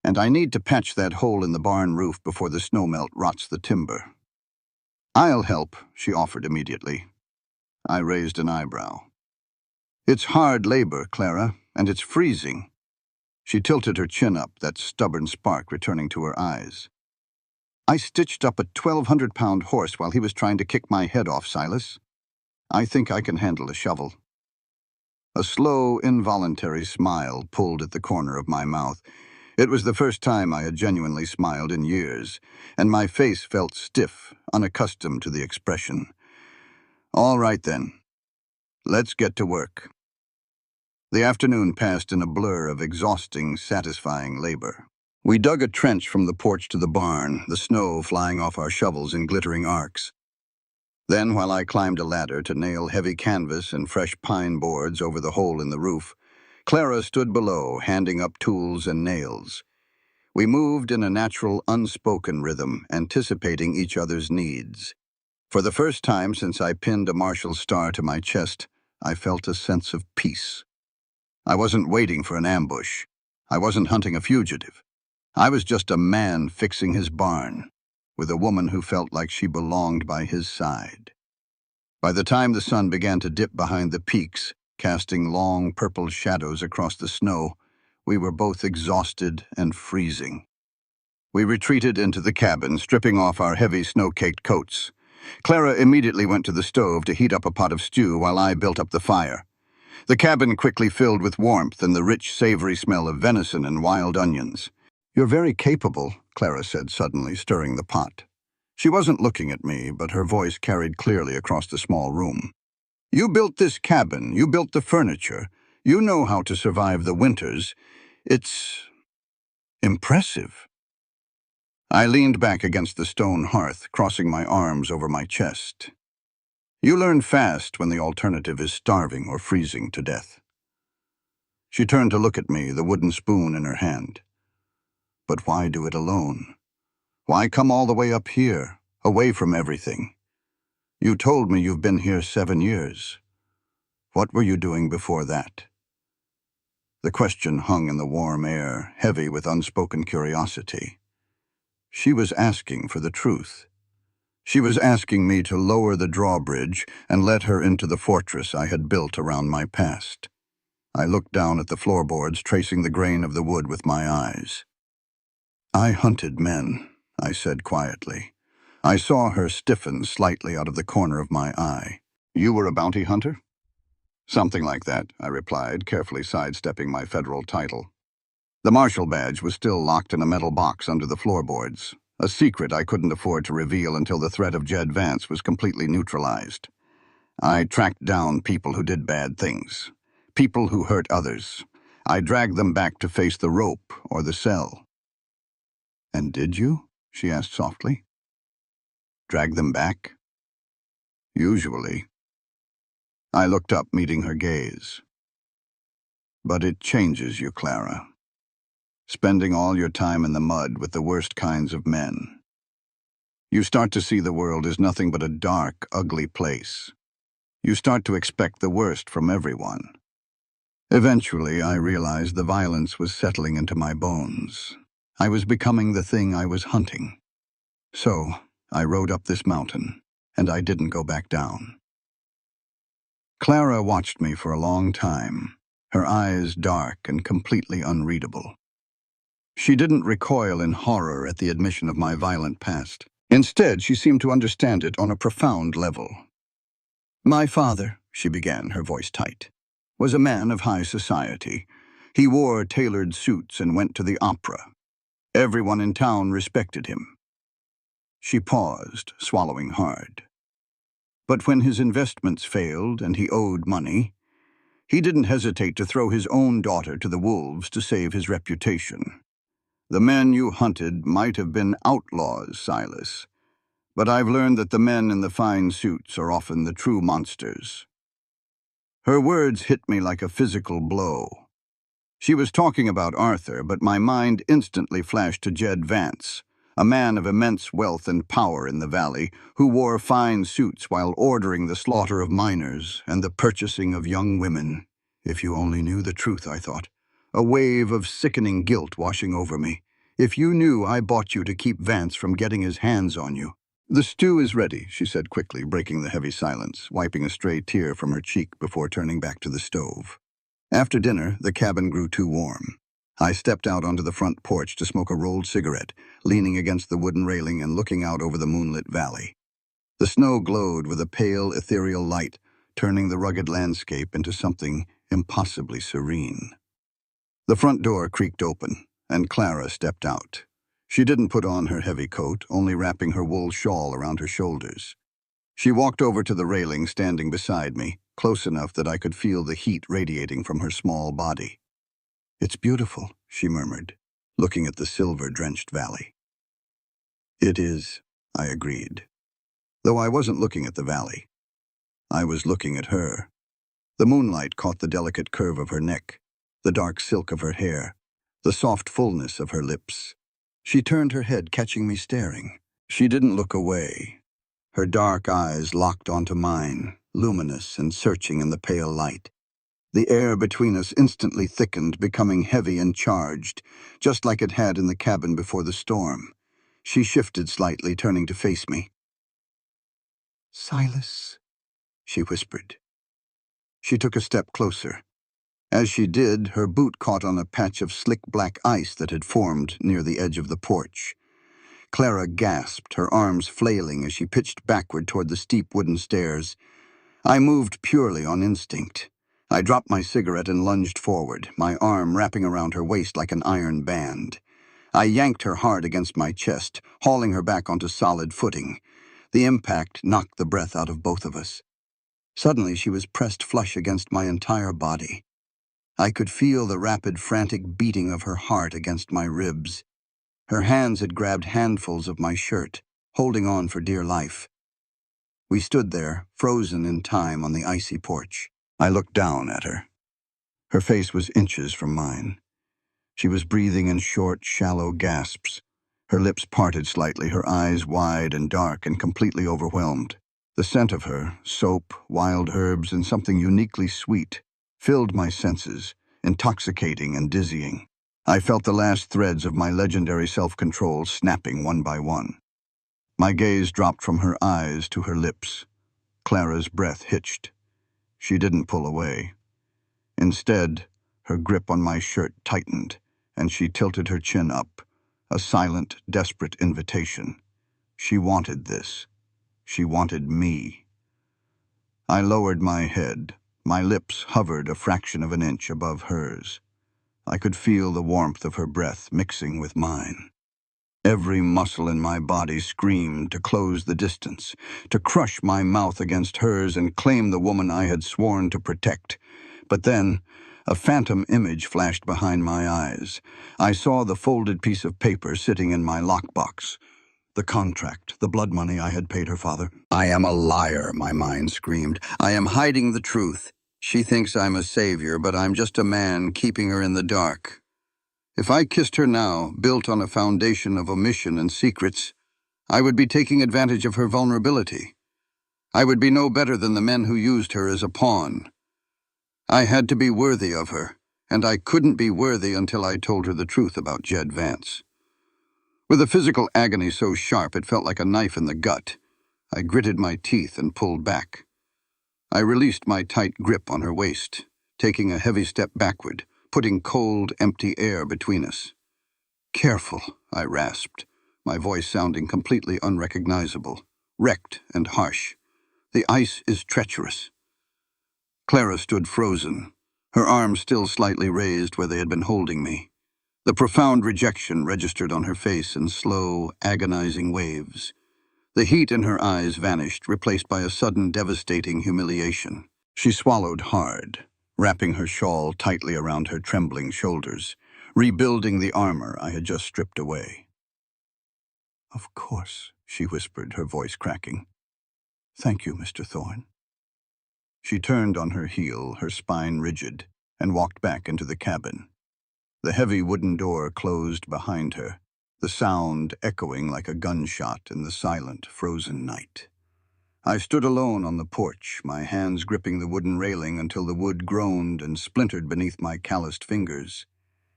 Speaker 2: "And I need to patch that hole in the barn roof before the snowmelt rots the timber." "I'll help," she offered immediately. I raised an eyebrow. "It's hard labor, Clara, and it's freezing." She tilted her chin up, that stubborn spark returning to her eyes. "I stitched up a 1,200-pound horse while he was trying to kick my head off, Silas. I think I can handle a shovel." A slow, involuntary smile pulled at the corner of my mouth. It was the first time I had genuinely smiled in years, and my face felt stiff, unaccustomed to the expression. "All right, then. Let's get to work." The afternoon passed in a blur of exhausting, satisfying labor. We dug a trench from the porch to the barn, the snow flying off our shovels in glittering arcs. Then, while I climbed a ladder to nail heavy canvas and fresh pine boards over the hole in the roof, Clara stood below, handing up tools and nails. We moved in a natural, unspoken rhythm, anticipating each other's needs. For the first time since I pinned a martial star to my chest, I felt a sense of peace. I wasn't waiting for an ambush. I wasn't hunting a fugitive. I was just a man fixing his barn, with a woman who felt like she belonged by his side. By the time the sun began to dip behind the peaks, casting long purple shadows across the snow, We were both exhausted and freezing. We retreated into the cabin, stripping off our heavy snow-caked coats. Clara immediately went to the stove to heat up a pot of stew while I built up the fire. The cabin quickly filled with warmth and the rich, savory smell of venison and wild onions. "You're very capable," Clara said suddenly, stirring the pot. She wasn't looking at me, but her voice carried clearly across the small room. "You built this cabin, you built the furniture, you know how to survive the winters. It's impressive." I leaned back against the stone hearth, crossing my arms over my chest. You learn fast when the alternative is starving or freezing to death. She turned to look at me, the wooden spoon in her hand. "But why do it alone? Why come all the way up here, away from everything? You told me you've been here 7 years. What were you doing before that?" The question hung in the warm air, heavy with unspoken curiosity. She was asking for the truth. She was asking me to lower the drawbridge and let her into the fortress I had built around my past. I looked down at the floorboards, tracing the grain of the wood with my eyes. "I hunted men," I said quietly. I saw her stiffen slightly out of the corner of my eye. "You were a bounty hunter?" "Something like that," I replied, carefully sidestepping my federal title. The marshal badge was still locked in a metal box under the floorboards, a secret I couldn't afford to reveal until the threat of Jed Vance was completely neutralized. I tracked down people who did bad things, people who hurt others. I dragged them back to face the rope or the cell. "And did you?" she asked softly. "Drag them back?" "Usually." I looked up, meeting her gaze. "But it changes you, Clara. Spending all your time in the mud with the worst kinds of men. You start to see the world as nothing but a dark, ugly place. You start to expect the worst from everyone." Eventually, I realized the violence was settling into my bones. I was becoming the thing I was hunting. So, I rode up this mountain, and I didn't go back down. Clara watched me for a long time, her eyes dark and completely unreadable. She didn't recoil in horror at the admission of my violent past. Instead, she seemed to understand it on a profound level. "My father," she began, her voice tight, "was a man of high society. He wore tailored suits and went to the opera. Everyone in town respected him." She paused, swallowing hard. "But when his investments failed and he owed money, he didn't hesitate to throw his own daughter to the wolves to save his reputation. The men you hunted might have been outlaws, Silas, but I've learned that the men in the fine suits are often the true monsters." Her words hit me like a physical blow. She was talking about Arthur, but my mind instantly flashed to Jed Vance, a man of immense wealth and power in the valley, who wore fine suits while ordering the slaughter of miners and the purchasing of young women. If you only knew the truth, I thought. A wave of sickening guilt washing over me. If you knew I bought you to keep Vance from getting his hands on you. "The stew is ready," she said quickly, breaking the heavy silence, wiping a stray tear from her cheek before turning back to the stove. After dinner, the cabin grew too warm. I stepped out onto the front porch to smoke a rolled cigarette, leaning against the wooden railing and looking out over the moonlit valley. The snow glowed with a pale, ethereal light, turning the rugged landscape into something impossibly serene. The front door creaked open, and Clara stepped out. She didn't put on her heavy coat, only wrapping her wool shawl around her shoulders. She walked over to the railing, standing beside me, close enough that I could feel the heat radiating from her small body. "It's beautiful," she murmured, looking at the silver-drenched valley. "It is," I agreed. Though I wasn't looking at the valley. I was looking at her. The moonlight caught the delicate curve of her neck, the dark silk of her hair, the soft fullness of her lips. She turned her head, catching me staring. She didn't look away. Her dark eyes locked onto mine, luminous and searching in the pale light. The air between us instantly thickened, becoming heavy and charged, just like it had in the cabin before the storm. She shifted slightly, turning to face me. "Silas," she whispered. She took a step closer. As she did, her boot caught on a patch of slick black ice that had formed near the edge of the porch. Clara gasped, her arms flailing as she pitched backward toward the steep wooden stairs. I moved purely on instinct. I dropped my cigarette and lunged forward, my arm wrapping around her waist like an iron band. I yanked her hard against my chest, hauling her back onto solid footing. The impact knocked the breath out of both of us. Suddenly, she was pressed flush against my entire body. I could feel the rapid, frantic beating of her heart against my ribs. Her hands had grabbed handfuls of my shirt, holding on for dear life. We stood there, frozen in time on the icy porch. I looked down at her. Her face was inches from mine. She was breathing in short, shallow gasps. Her lips parted slightly, her eyes wide and dark and completely overwhelmed. The scent of her, soap, wild herbs, and something uniquely sweet, filled my senses, intoxicating and dizzying. I felt the last threads of my legendary self-control snapping one by one. My gaze dropped from her eyes to her lips. Clara's breath hitched. She didn't pull away. Instead, her grip on my shirt tightened, and she tilted her chin up, a silent, desperate invitation. She wanted this. She wanted me. I lowered my head. My lips hovered a fraction of an inch above hers. I could feel the warmth of her breath mixing with mine. Every muscle in my body screamed to close the distance, to crush my mouth against hers and claim the woman I had sworn to protect. But then, a phantom image flashed behind my eyes. I saw the folded piece of paper sitting in my lockbox. The contract, the blood money I had paid her father. I am a liar, my mind screamed. I am hiding the truth. She thinks I'm a savior, but I'm just a man keeping her in the dark. If I kissed her now, built on a foundation of omission and secrets, I would be taking advantage of her vulnerability. I would be no better than the men who used her as a pawn. I had to be worthy of her, and I couldn't be worthy until I told her the truth about Jed Vance. With a physical agony so sharp it felt like a knife in the gut, I gritted my teeth and pulled back. I released my tight grip on her waist, taking a heavy step backward, putting cold, empty air between us. "Careful," I rasped, my voice sounding completely unrecognizable, wrecked and harsh. "The ice is treacherous." Clara stood frozen, her arms still slightly raised where they had been holding me. The profound rejection registered on her face in slow, agonizing waves. The heat in her eyes vanished, replaced by a sudden, devastating humiliation. She swallowed hard, wrapping her shawl tightly around her trembling shoulders, rebuilding the armor I had just stripped away. "Of course," she whispered, her voice cracking. "Thank you, Mr. Thorne." She turned on her heel, her spine rigid, and walked back into the cabin. The heavy wooden door closed behind her, the sound echoing like a gunshot in the silent, frozen night. I stood alone on the porch, my hands gripping the wooden railing until the wood groaned and splintered beneath my calloused fingers,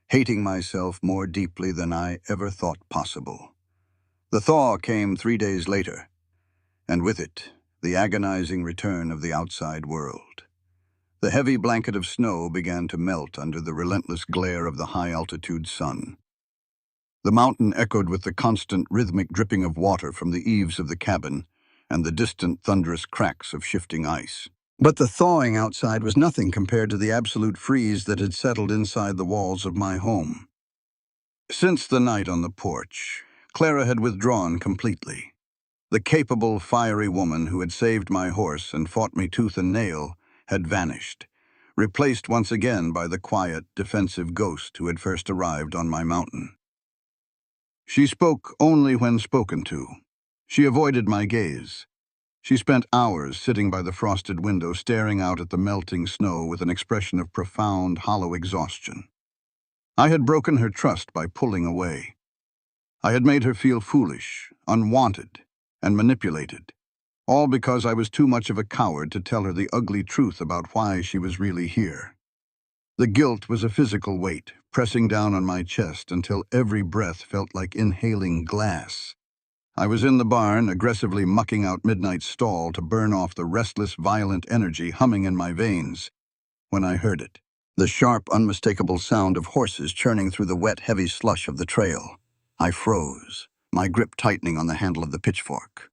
Speaker 2: hating myself more deeply than I ever thought possible. The thaw came 3 days later, and with it, the agonizing return of the outside world. The heavy blanket of snow began to melt under the relentless glare of the high-altitude sun. The mountain echoed with the constant rhythmic dripping of water from the eaves of the cabin and the distant thunderous cracks of shifting ice. But the thawing outside was nothing compared to the absolute freeze that had settled inside the walls of my home. Since the night on the porch, Clara had withdrawn completely. The capable, fiery woman who had saved my horse and fought me tooth and nail had vanished, replaced once again by the quiet, defensive ghost who had first arrived on my mountain. She spoke only when spoken to. She avoided my gaze. She spent hours sitting by the frosted window, staring out at the melting snow with an expression of profound, hollow exhaustion. I had broken her trust by pulling away. I had made her feel foolish, unwanted, and manipulated, all because I was too much of a coward to tell her the ugly truth about why she was really here. The guilt was a physical weight, pressing down on my chest until every breath felt like inhaling glass. I was in the barn, aggressively mucking out Midnight's stall to burn off the restless, violent energy humming in my veins, when I heard it. The sharp, unmistakable sound of horses churning through the wet, heavy slush of the trail. I froze, my grip tightening on the handle of the pitchfork.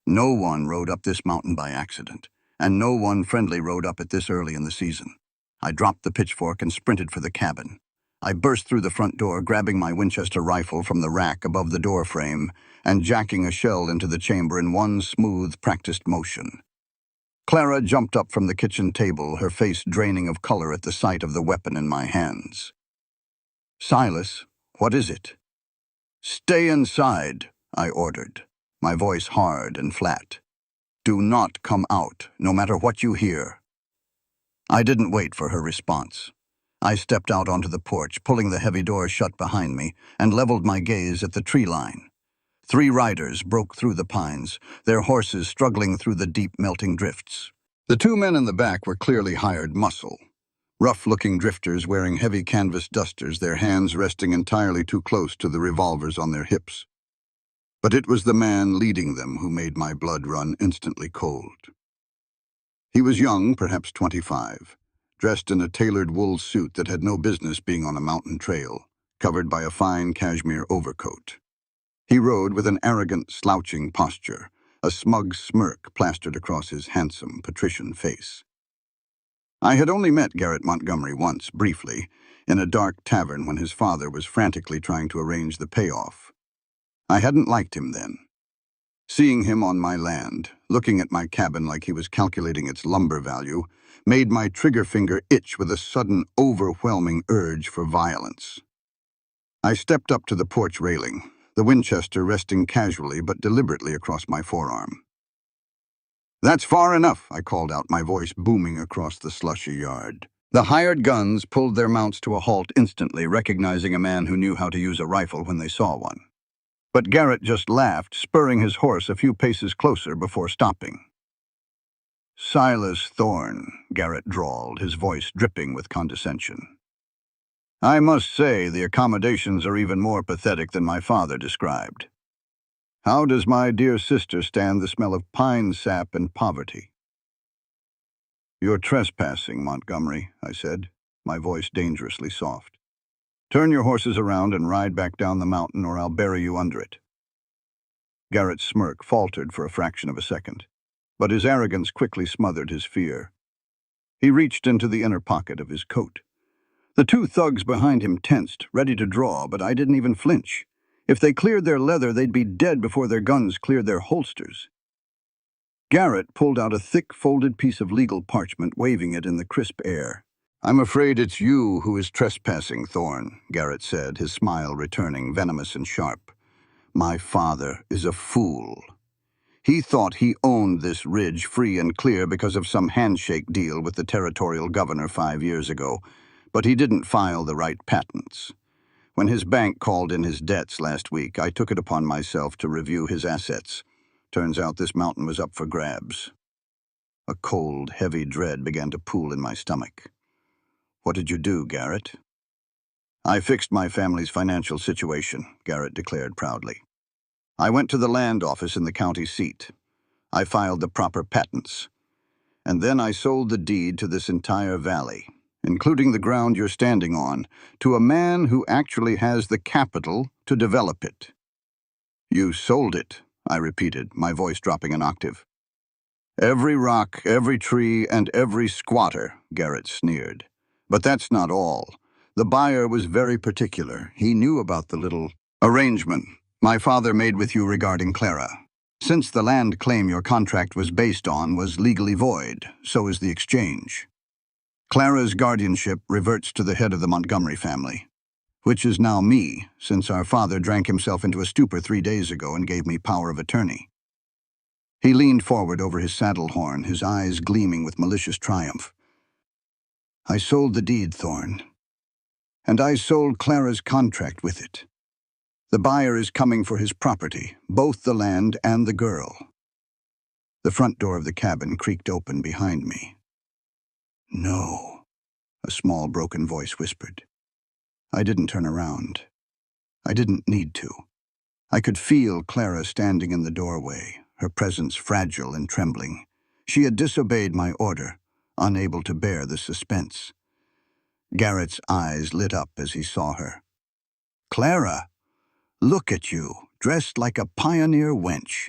Speaker 2: No one rode up this mountain by accident, and no one friendly rode up it this early in the season. I dropped the pitchfork and sprinted for the cabin. I burst through the front door, grabbing my Winchester rifle from the rack above the door frame and jacking a shell into the chamber in one smooth, practiced motion. Clara jumped up from the kitchen table, her face draining of color at the sight of the weapon in my hands. "Silas, what is it?" "Stay inside," I ordered, my voice hard and flat. "Do not come out, no matter what you hear." I didn't wait for her response. I stepped out onto the porch, pulling the heavy door shut behind me, and leveled my gaze at the tree line. 3 riders broke through the pines, their horses struggling through the deep melting drifts. The 2 men in the back were clearly hired muscle. Rough-looking drifters wearing heavy canvas dusters, their hands resting entirely too close to the revolvers on their hips. But it was the man leading them who made my blood run instantly cold. He was young, perhaps 25, dressed in a tailored wool suit that had no business being on a mountain trail, covered by a fine cashmere overcoat. He rode with an arrogant, slouching posture, a smug smirk plastered across his handsome, patrician face. I had only met Garrett Montgomery once, briefly, in a dark tavern when his father was frantically trying to arrange the payoff. I hadn't liked him then. Seeing him on my land, looking at my cabin like he was calculating its lumber value, made my trigger finger itch with a sudden, overwhelming urge for violence. I stepped up to the porch railing, the Winchester resting casually but deliberately across my forearm. "That's far enough," I called out, my voice booming across the slushy yard. The hired guns pulled their mounts to a halt instantly, recognizing a man who knew how to use a rifle when they saw one. But Garrett just laughed, spurring his horse a few paces closer before stopping. "Silas Thorne," Garrett drawled, his voice dripping with condescension. "I must say the accommodations are even more pathetic than my father described. How does my dear sister stand the smell of pine sap and poverty?" "You're trespassing, Montgomery," I said, my voice dangerously soft. "Turn your horses around and ride back down the mountain, or I'll bury you under it." Garrett's smirk faltered for a fraction of a second, but his arrogance quickly smothered his fear. He reached into the inner pocket of his coat. The 2 thugs behind him tensed, ready to draw, but I didn't even flinch. If they cleared their leather, they'd be dead before their guns cleared their holsters. Garrett pulled out a thick, folded piece of legal parchment, waving it in the crisp air. "I'm afraid it's you who is trespassing, Thorne," Garrett said, his smile returning, venomous and sharp. "My father is a fool. He thought he owned this ridge free and clear because of some handshake deal with the territorial governor 5 years ago, but he didn't file the right patents. When his bank called in his debts last week, I took it upon myself to review his assets. Turns out this mountain was up for grabs." A cold, heavy dread began to pool in my stomach. "What did you do, Garrett?" "I fixed my family's financial situation," Garrett declared proudly. "I went to the land office in the county seat. I filed the proper patents. And then I sold the deed to this entire valley, including the ground you're standing on, to a man who actually has the capital to develop it." "You sold it," I repeated, my voice dropping an octave. "Every rock, every tree, and every squatter," Garrett sneered. "But that's not all. The buyer was very particular. He knew about the little arrangement my father made with you regarding Clara. Since the land claim your contract was based on was legally void, so is the exchange. Clara's guardianship reverts to the head of the Montgomery family, which is now me, since our father drank himself into a stupor 3 days ago and gave me power of attorney." He leaned forward over his saddle horn, his eyes gleaming with malicious triumph. "I sold the deed, Thorne, and I sold Clara's contract with it. The buyer is coming for his property, both the land and the girl." The front door of the cabin creaked open behind me. "No," a small, broken voice whispered. I didn't turn around. I didn't need to. I could feel Clara standing in the doorway, her presence fragile and trembling. She had disobeyed my order, unable to bear the suspense. Garrett's eyes lit up as he saw her. "Clara, look at you, dressed like a pioneer wench.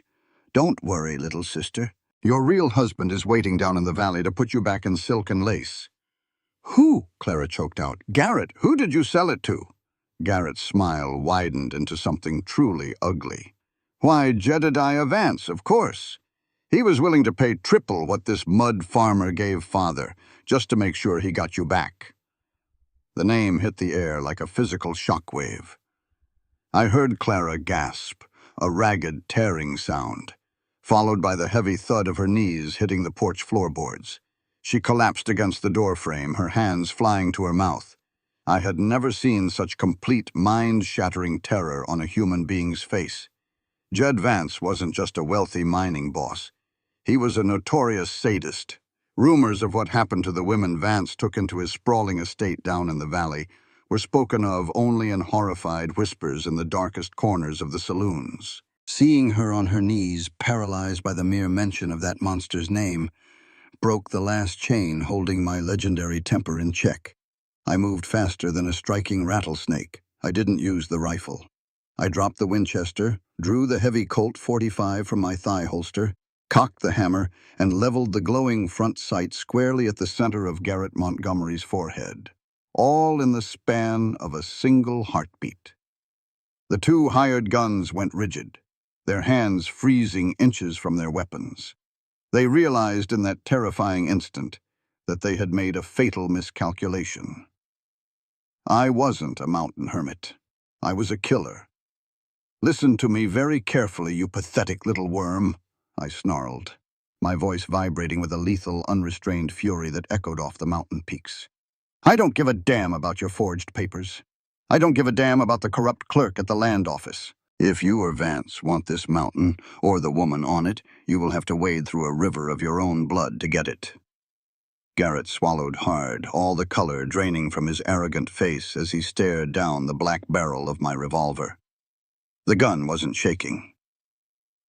Speaker 2: Don't worry, little sister. Your real husband is waiting down in the valley to put you back in silk and lace." "Who?" Clara choked out. "Garrett, who did you sell it to?" Garrett's smile widened into something truly ugly. "Why, Jedediah Vance, of course. He was willing to pay triple what this mud farmer gave father, just to make sure he got you back." The name hit the air like a physical shockwave. I heard Clara gasp, a ragged, tearing sound, followed by the heavy thud of her knees hitting the porch floorboards. She collapsed against the doorframe, her hands flying to her mouth. I had never seen such complete, mind-shattering terror on a human being's face. Jed Vance wasn't just a wealthy mining boss. He was a notorious sadist. Rumors of what happened to the women Vance took into his sprawling estate down in the valley were spoken of only in horrified whispers in the darkest corners of the saloons. Seeing her on her knees, paralyzed by the mere mention of that monster's name, broke the last chain holding my legendary temper in check. I moved faster than a striking rattlesnake. I didn't use the rifle. I dropped the Winchester, drew the heavy Colt .45 from my thigh holster, cocked the hammer, and leveled the glowing front sight squarely at the center of Garrett Montgomery's forehead, all in the span of a single heartbeat. The two hired guns went rigid, their hands freezing inches from their weapons. They realized in that terrifying instant that they had made a fatal miscalculation. I wasn't a mountain hermit. I was a killer. "Listen to me very carefully, you pathetic little worm," I snarled, my voice vibrating with a lethal, unrestrained fury that echoed off the mountain peaks. "I don't give a damn about your forged papers. I don't give a damn about the corrupt clerk at the land office. If you or Vance want this mountain, or the woman on it, you will have to wade through a river of your own blood to get it." Garrett swallowed hard, all the color draining from his arrogant face as he stared down the black barrel of my revolver. The gun wasn't shaking.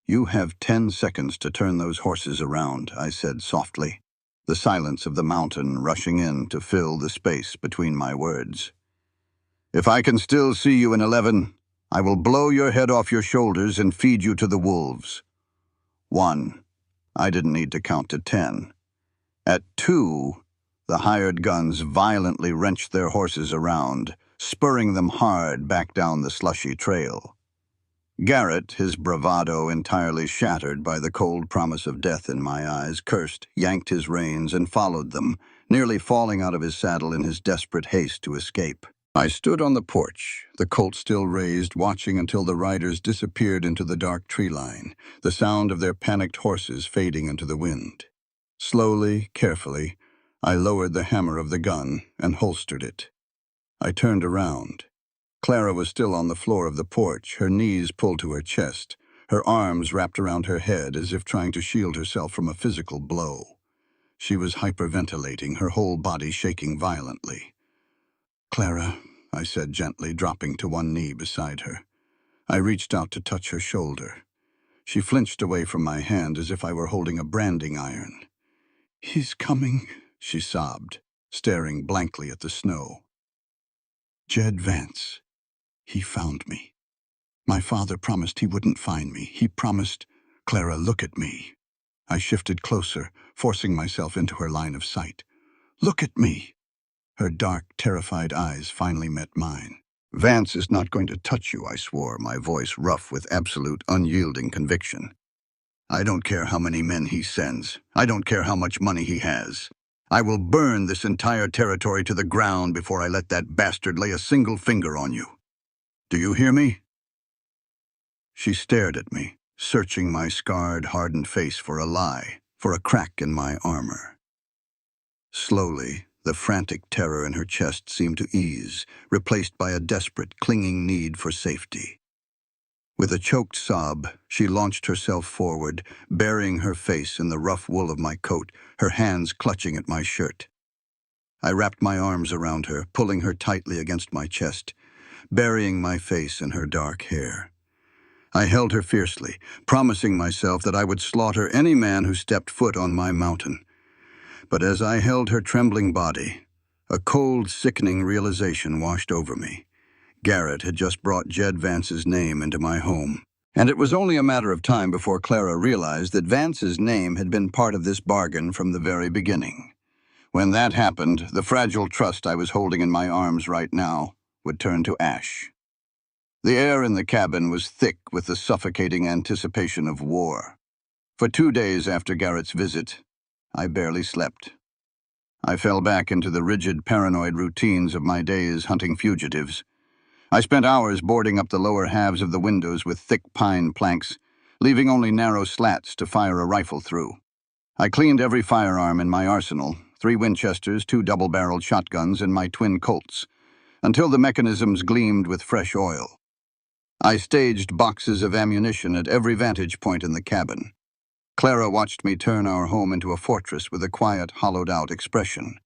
Speaker 2: "You have 10 seconds to turn those horses around," I said softly, the silence of the mountain rushing in to fill the space between my words. "If I can still see you in 11, I will blow your head off your shoulders and feed you to the wolves. 1. I didn't need to count to 10. At 2, the hired guns violently wrenched their horses around, spurring them hard back down the slushy trail. Garrett, his bravado entirely shattered by the cold promise of death in my eyes, cursed, yanked his reins, and followed them, nearly falling out of his saddle in his desperate haste to escape. I stood on the porch, the Colt still raised, watching until the riders disappeared into the dark tree line, the sound of their panicked horses fading into the wind. Slowly, carefully, I lowered the hammer of the gun and holstered it. I turned around. Clara was still on the floor of the porch, her knees pulled to her chest, her arms wrapped around her head as if trying to shield herself from a physical blow. She was hyperventilating, her whole body shaking violently. "Clara," I said gently, dropping to one knee beside her. I reached out to touch her shoulder. She flinched away from my hand as if I were holding a branding iron. "He's coming," she sobbed, staring blankly at the snow. "Jed Vance. He found me. My father promised he wouldn't find me. He promised—" "Clara, look at me." I shifted closer, forcing myself into her line of sight. "Look at me." Her dark, terrified eyes finally met mine. "Vance is not going to touch you," I swore, my voice rough with absolute, unyielding conviction. "I don't care how many men he sends. I don't care how much money he has. I will burn this entire territory to the ground before I let that bastard lay a single finger on you. Do you hear me?" She stared at me, searching my scarred, hardened face for a lie, for a crack in my armor. Slowly, the frantic terror in her chest seemed to ease, replaced by a desperate, clinging need for safety. With a choked sob, she launched herself forward, burying her face in the rough wool of my coat, her hands clutching at my shirt. I wrapped my arms around her, pulling her tightly against my chest, burying my face in her dark hair. I held her fiercely, promising myself that I would slaughter any man who stepped foot on my mountain. But as I held her trembling body, A cold, sickening realization washed over me. Garrett had just brought Jed Vance's name into my home. And it was only a matter of time before Clara realized that Vance's name had been part of this bargain from the very beginning. When that happened, the fragile trust I was holding in my arms right now would turn to ash. The air in the cabin was thick with the suffocating anticipation of war. For 2 days after Garrett's visit, I barely slept. I fell back into the rigid, paranoid routines of my days hunting fugitives. I spent hours boarding up the lower halves of the windows with thick pine planks, leaving only narrow slats to fire a rifle through. I cleaned every firearm in my arsenal, 3 Winchesters, 2 double-barreled shotguns, and my twin Colts, until the mechanisms gleamed with fresh oil. I staged boxes of ammunition at every vantage point in the cabin. Clara watched me turn our home into a fortress with a quiet, hollowed-out expression.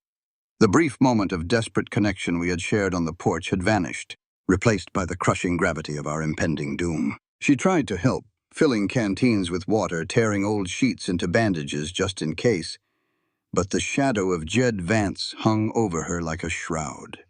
Speaker 2: The brief moment of desperate connection we had shared on the porch had vanished, replaced by the crushing gravity of our impending doom. She tried to help, filling canteens with water, tearing old sheets into bandages just in case, but the shadow of Jed Vance hung over her like a shroud.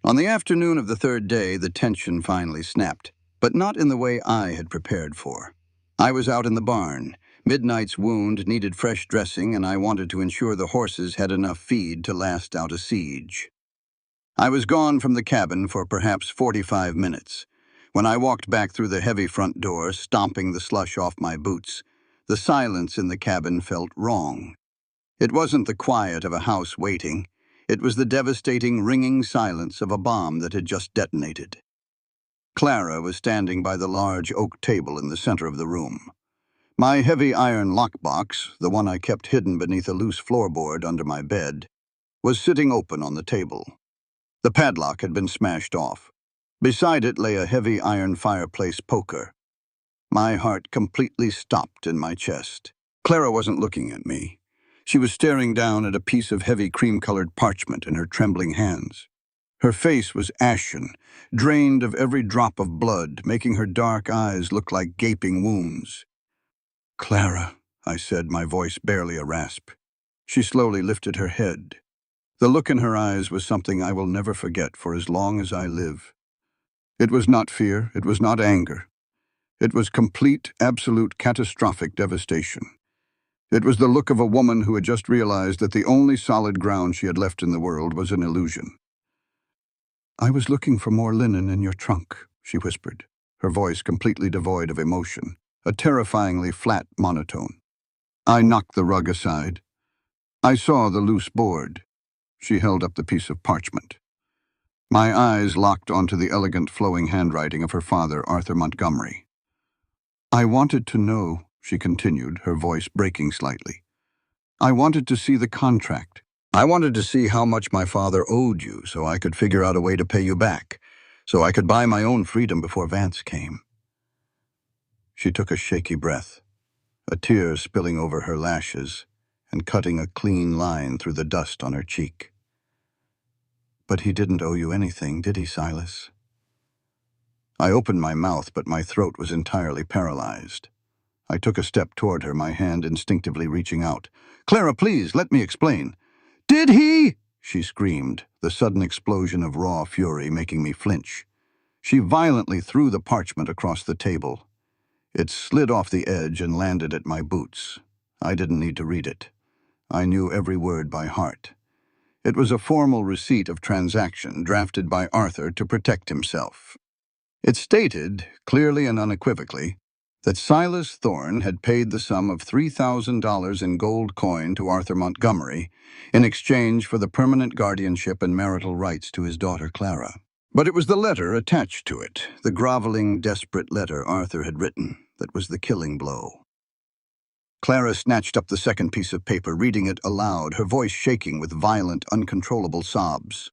Speaker 2: On the afternoon of the 3rd day, the tension finally snapped, but not in the way I had prepared for. I was out in the barn. Midnight's wound needed fresh dressing, and I wanted to ensure the horses had enough feed to last out a siege. I was gone from the cabin for perhaps 45 minutes. When I walked back through the heavy front door, stomping the slush off my boots, the silence in the cabin felt wrong. It wasn't the quiet of a house waiting. It was the devastating, ringing silence of a bomb that had just detonated. Clara was standing by the large oak table in the center of the room. My heavy iron lockbox, the one I kept hidden beneath a loose floorboard under my bed, was sitting open on the table. The padlock had been smashed off. Beside it lay a heavy iron fireplace poker. My heart completely stopped in my chest. Clara wasn't looking at me. She was staring down at a piece of heavy cream-colored parchment in her trembling hands. Her face was ashen, drained of every drop of blood, making her dark eyes look like gaping wounds. "Clara," I said, my voice barely a rasp. She slowly lifted her head. The look in her eyes was something I will never forget for as long as I live. It was not fear, it was not anger. It was complete, absolute, catastrophic devastation. It was the look of a woman who had just realized that the only solid ground she had left in the world was an illusion. "I was looking for more linen in your trunk," she whispered, her voice completely devoid of emotion, a terrifyingly flat monotone. I knocked the rug aside. I saw the loose board. She held up the piece of parchment. My eyes locked onto the elegant flowing handwriting of her father, Arthur Montgomery. "I wanted to know," she continued, her voice breaking slightly. "I wanted to see the contract. I wanted to see how much my father owed you so I could figure out a way to pay you back, so I could buy my own freedom before Vance came." She took a shaky breath, a tear spilling over her lashes and cutting a clean line through the dust on her cheek. "But he didn't owe you anything, did he, Silas?" I opened my mouth, but my throat was entirely paralyzed. I took a step toward her, my hand instinctively reaching out. "Clara, please, let me explain." "Did he?" she screamed, the sudden explosion of raw fury making me flinch. She violently threw the parchment across the table. It slid off the edge and landed at my boots. I didn't need to read it. I knew every word by heart. It was a formal receipt of transaction drafted by Arthur to protect himself. It stated, clearly and unequivocally, that Silas Thorne had paid the sum of $3,000 in gold coin to Arthur Montgomery in exchange for the permanent guardianship and marital rights to his daughter Clara. But it was the letter attached to it, the groveling, desperate letter Arthur had written, that was the killing blow. Clara snatched up the second piece of paper, reading it aloud, her voice shaking with violent, uncontrollable sobs.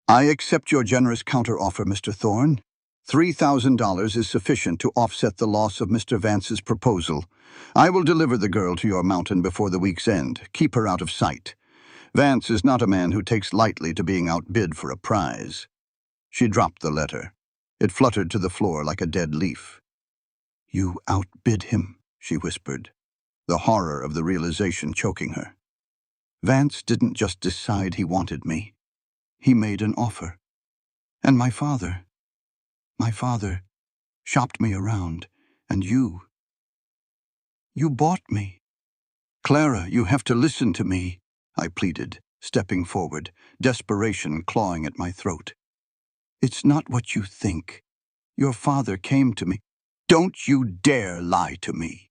Speaker 2: "I accept your generous counteroffer, Mr. Thorne. $3,000 is sufficient to offset the loss of Mr. Vance's proposal. I will deliver the girl to your mountain before the week's end. Keep her out of sight. Vance is not a man who takes lightly to being outbid for a prize." She dropped the letter. It fluttered to the floor like a dead leaf. "You outbid him," she whispered, the horror of the realization choking her. Vance didn't just decide he wanted me. He made an offer. And my father shopped me around, and you bought me. Clara, you have to listen to me, I pleaded, stepping forward, desperation clawing at my throat. It's not what you think. Your father came to me. Don't you dare lie to me,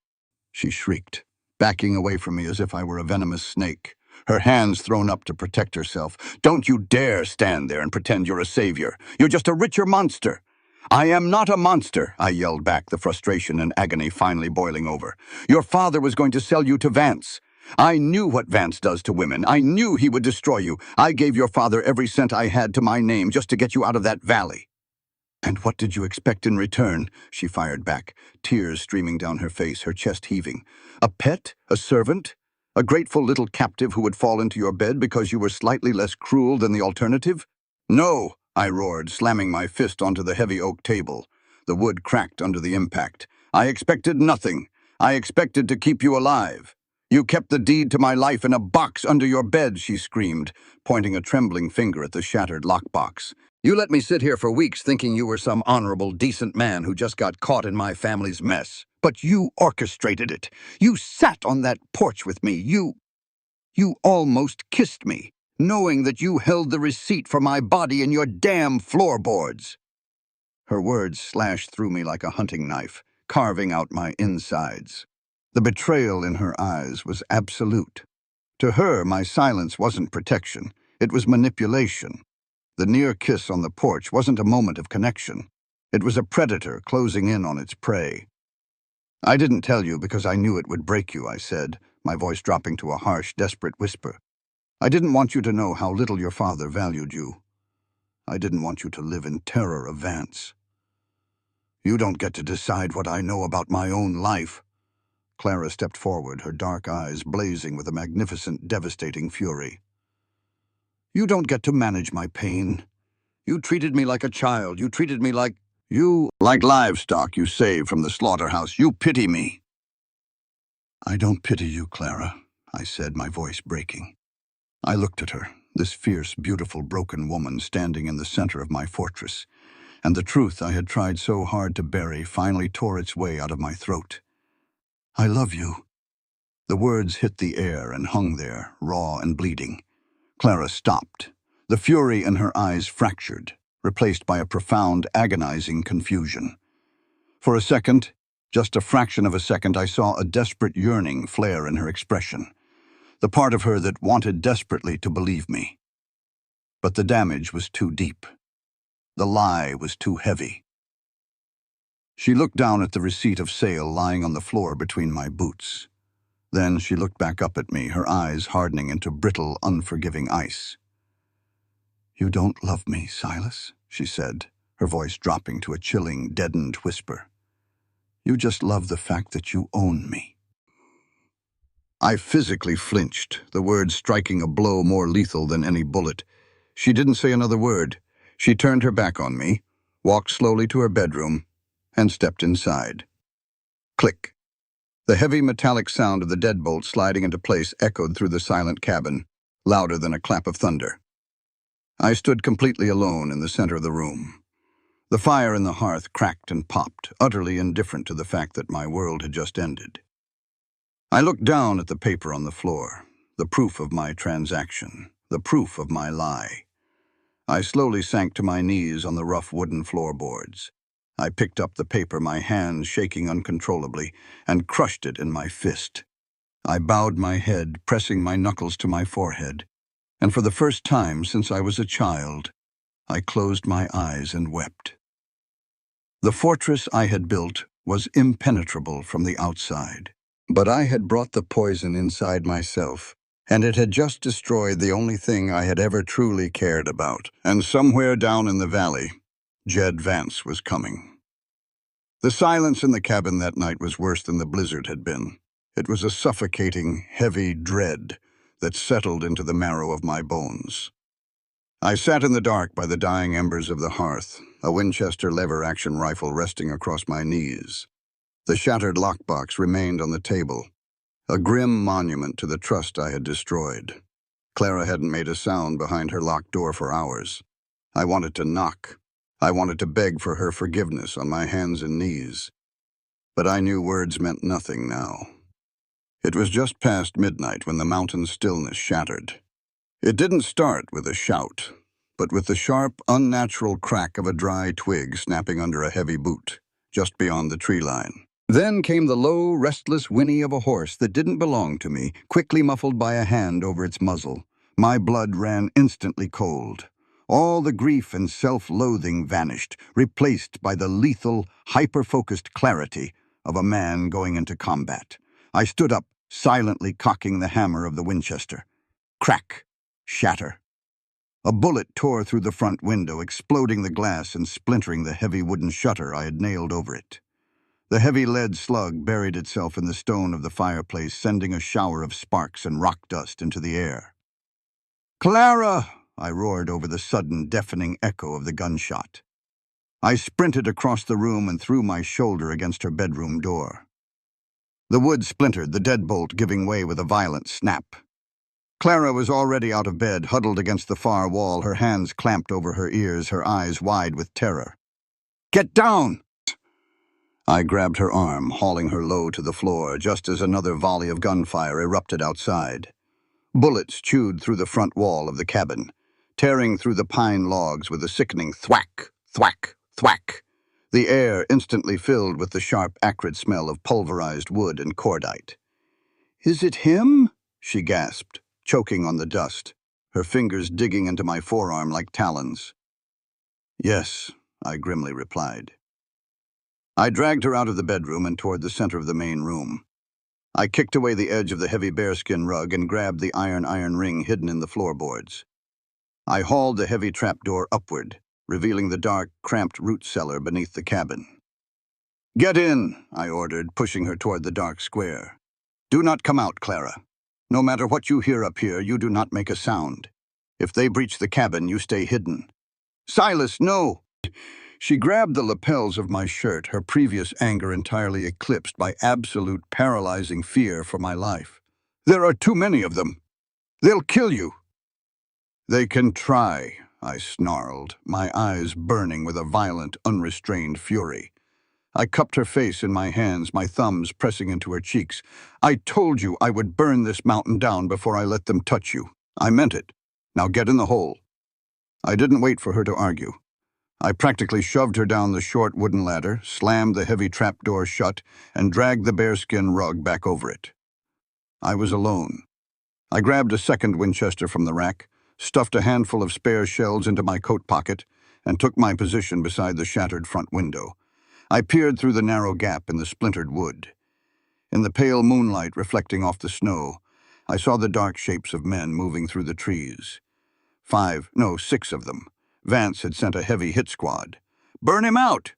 Speaker 2: she shrieked, backing away from me as if I were a venomous snake, her hands thrown up to protect herself. Don't you dare stand there and pretend you're a savior. You're just a richer monster. I am not a monster, I yelled back, the frustration and agony finally boiling over. Your father was going to sell you to Vance. I knew what Vance does to women. I knew he would destroy you. I gave your father every cent I had to my name just to get you out of that valley. And what did you expect in return? She fired back, tears streaming down her face, her chest heaving. A pet? A servant? A grateful little captive who would fall into your bed because you were slightly less cruel than the alternative? No, I roared, slamming my fist onto the heavy oak table. The wood cracked under the impact. I expected nothing. I expected to keep you alive. You kept the deed to my life in a box under your bed, she screamed, pointing a trembling finger at the shattered lockbox. You let me sit here for weeks thinking you were some honorable, decent man who just got caught in my family's mess. But you orchestrated it. You sat on that porch with me. You almost kissed me, knowing that you held the receipt for my body in your damn floorboards. Her words slashed through me like a hunting knife, carving out my insides. The betrayal in her eyes was absolute. To her, my silence wasn't protection. It was manipulation. The near kiss on the porch wasn't a moment of connection. It was a predator closing in on its prey. I didn't tell you because I knew it would break you, I said, my voice dropping to a harsh, desperate whisper. I didn't want you to know how little your father valued you. I didn't want you to live in terror of Vance. You don't get to decide what I know about my own life. Clara stepped forward, her dark eyes blazing with a magnificent, devastating fury. You don't get to manage my pain. You treated me like a child. You treated me like livestock you saved from the slaughterhouse. You pity me. I don't pity you, Clara, I said, my voice breaking. I looked at her, this fierce, beautiful, broken woman standing in the center of my fortress, and the truth I had tried so hard to bury finally tore its way out of my throat. I love you. The words hit the air and hung there, raw and bleeding. Clara stopped. The fury in her eyes fractured, replaced by a profound, agonizing confusion. For a second, just a fraction of a second, I saw a desperate yearning flare in her expression, the part of her that wanted desperately to believe me. But the damage was too deep. The lie was too heavy. She looked down at the receipt of sale lying on the floor between my boots. Then she looked back up at me, her eyes hardening into brittle, unforgiving ice. You don't love me, Silas, she said, her voice dropping to a chilling, deadened whisper. You just love the fact that you own me. I physically flinched, the words striking a blow more lethal than any bullet. She didn't say another word. She turned her back on me, walked slowly to her bedroom, and stepped inside. Click. The heavy metallic sound of the deadbolt sliding into place echoed through the silent cabin, louder than a clap of thunder. I stood completely alone in the center of the room. The fire in the hearth cracked and popped, utterly indifferent to the fact that my world had just ended. I looked down at the paper on the floor, the proof of my transaction, the proof of my lie. I slowly sank to my knees on the rough wooden floorboards. I picked up the paper, my hands shaking uncontrollably, and crushed it in my fist. I bowed my head, pressing my knuckles to my forehead, and for the first time since I was a child, I closed my eyes and wept. The fortress I had built was impenetrable from the outside, but I had brought the poison inside myself, and it had just destroyed the only thing I had ever truly cared about. And somewhere down in the valley, Jed Vance was coming. The silence in the cabin that night was worse than the blizzard had been. It was a suffocating, heavy dread that settled into the marrow of my bones. I sat in the dark by the dying embers of the hearth, a Winchester lever-action rifle resting across my knees. The shattered lockbox remained on the table, a grim monument to the trust I had destroyed. Clara hadn't made a sound behind her locked door for hours. I wanted to knock. I wanted to beg for her forgiveness on my hands and knees. But I knew words meant nothing now. It was just past midnight when the mountain stillness shattered. It didn't start with a shout, but with the sharp, unnatural crack of a dry twig snapping under a heavy boot, just beyond the tree line. Then came the low, restless whinny of a horse that didn't belong to me, quickly muffled by a hand over its muzzle. My blood ran instantly cold. All the grief and self-loathing vanished, replaced by the lethal, hyper-focused clarity of a man going into combat. I stood up, silently cocking the hammer of the Winchester. Crack. Shatter. A bullet tore through the front window, exploding the glass and splintering the heavy wooden shutter I had nailed over it. The heavy lead slug buried itself in the stone of the fireplace, sending a shower of sparks and rock dust into the air. "Clara!" I roared over the sudden, deafening echo of the gunshot. I sprinted across the room and threw my shoulder against her bedroom door. The wood splintered, the deadbolt giving way with a violent snap. Clara was already out of bed, huddled against the far wall, her hands clamped over her ears, her eyes wide with terror. "Get down!" I grabbed her arm, hauling her low to the floor, just as another volley of gunfire erupted outside. Bullets chewed through the front wall of the cabin, tearing through the pine logs with a sickening thwack, thwack, thwack. The air instantly filled with the sharp, acrid smell of pulverized wood and cordite. "Is it him?" she gasped, choking on the dust, her fingers digging into my forearm like talons. "Yes," I grimly replied. I dragged her out of the bedroom and toward the center of the main room. I kicked away the edge of the heavy bearskin rug and grabbed the iron ring hidden in the floorboards. I hauled the heavy trapdoor upward, revealing the dark, cramped root cellar beneath the cabin. "Get in," I ordered, pushing her toward the dark square. "Do not come out, Clara. No matter what you hear up here, you do not make a sound. If they breach the cabin, you stay hidden." "Silas, no!" She grabbed the lapels of my shirt, her previous anger entirely eclipsed by absolute paralyzing fear for my life. "There are too many of them. They'll kill you." "They can try," I snarled, my eyes burning with a violent, unrestrained fury. I cupped her face in my hands, my thumbs pressing into her cheeks. "I told you I would burn this mountain down before I let them touch you. I meant it. Now get in the hole." I didn't wait for her to argue. I practically shoved her down the short wooden ladder, slammed the heavy trapdoor shut, and dragged the bearskin rug back over it. I was alone. I grabbed a second Winchester from the rack, stuffed a handful of spare shells into my coat pocket, and took my position beside the shattered front window. I peered through the narrow gap in the splintered wood. In the pale moonlight reflecting off the snow, I saw the dark shapes of men moving through the trees. 6 of them. Vance had sent a heavy hit squad. "Burn him out!"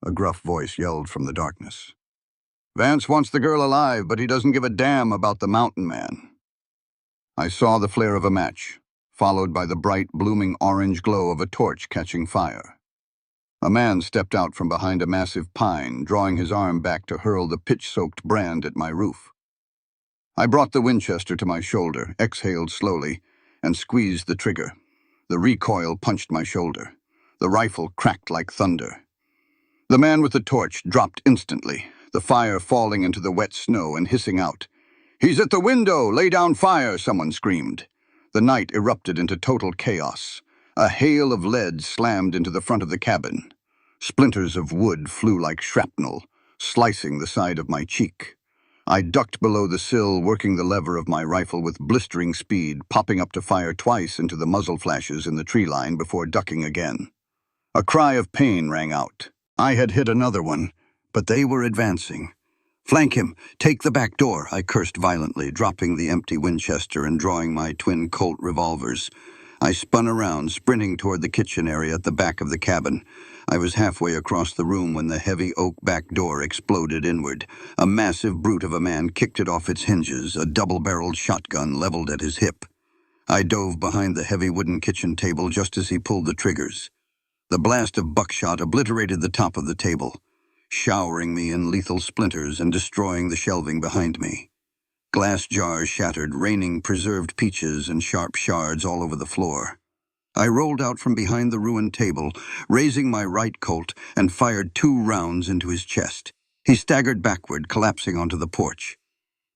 Speaker 2: a gruff voice yelled from the darkness. "Vance wants the girl alive, but he doesn't give a damn about the mountain man." I saw the flare of a match, followed by the bright, blooming orange glow of a torch catching fire. A man stepped out from behind a massive pine, drawing his arm back to hurl the pitch-soaked brand at my roof. I brought the Winchester to my shoulder, exhaled slowly, and squeezed the trigger. The recoil punched my shoulder. The rifle cracked like thunder. The man with the torch dropped instantly, the fire falling into the wet snow and hissing out. "He's at the window! Lay down fire!" someone screamed. The night erupted into total chaos. A hail of lead slammed into the front of the cabin. Splinters of wood flew like shrapnel, slicing the side of my cheek. I ducked below the sill, working the lever of my rifle with blistering speed, popping up to fire twice into the muzzle flashes in the tree line before ducking again. A cry of pain rang out. I had hit another one, but they were advancing. "Flank him! Take the back door!" I cursed violently, dropping the empty Winchester and drawing my twin Colt revolvers. I spun around, sprinting toward the kitchen area at the back of the cabin. I was halfway across the room when the heavy oak back door exploded inward. A massive brute of a man kicked it off its hinges, a double-barreled shotgun leveled at his hip. I dove behind the heavy wooden kitchen table just as he pulled the triggers. The blast of buckshot obliterated the top of the table, showering me in lethal splinters and destroying the shelving behind me. Glass jars shattered, raining preserved peaches and sharp shards all over the floor. I rolled out from behind the ruined table, raising my right Colt, and fired 2 rounds into his chest. He staggered backward, collapsing onto the porch.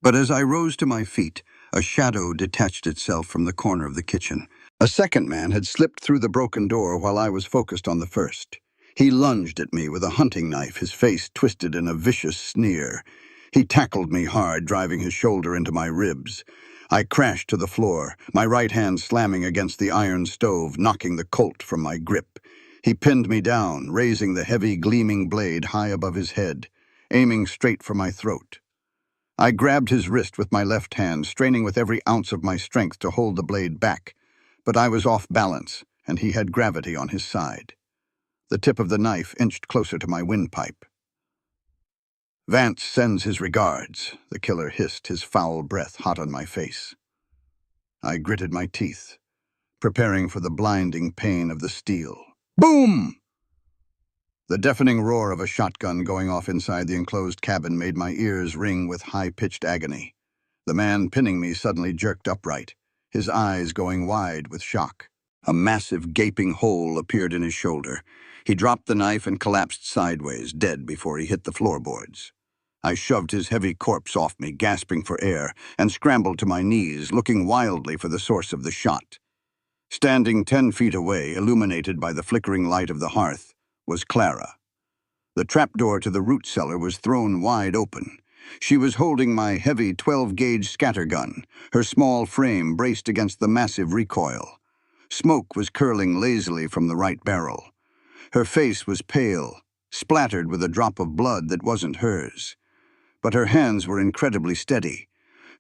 Speaker 2: But as I rose to my feet, a shadow detached itself from the corner of the kitchen. A second man had slipped through the broken door while I was focused on the first. He lunged at me with a hunting knife, his face twisted in a vicious sneer. He tackled me hard, driving his shoulder into my ribs. I crashed to the floor, my right hand slamming against the iron stove, knocking the Colt from my grip. He pinned me down, raising the heavy, gleaming blade high above his head, aiming straight for my throat. I grabbed his wrist with my left hand, straining with every ounce of my strength to hold the blade back. But I was off balance, and he had gravity on his side. The tip of the knife inched closer to my windpipe. "Vance sends his regards," the killer hissed, his foul breath hot on my face. I gritted my teeth, preparing for the blinding pain of the steel. Boom! The deafening roar of a shotgun going off inside the enclosed cabin made my ears ring with high-pitched agony. The man pinning me suddenly jerked upright, his eyes going wide with shock. A massive, gaping hole appeared in his shoulder. He dropped the knife and collapsed sideways, dead before he hit the floorboards. I shoved his heavy corpse off me, gasping for air, and scrambled to my knees, looking wildly for the source of the shot. Standing 10 feet away, illuminated by the flickering light of the hearth, was Clara. The trapdoor to the root cellar was thrown wide open. She was holding my heavy 12-gauge scattergun, her small frame braced against the massive recoil. Smoke was curling lazily from the right barrel. Her face was pale, splattered with a drop of blood that wasn't hers. But her hands were incredibly steady.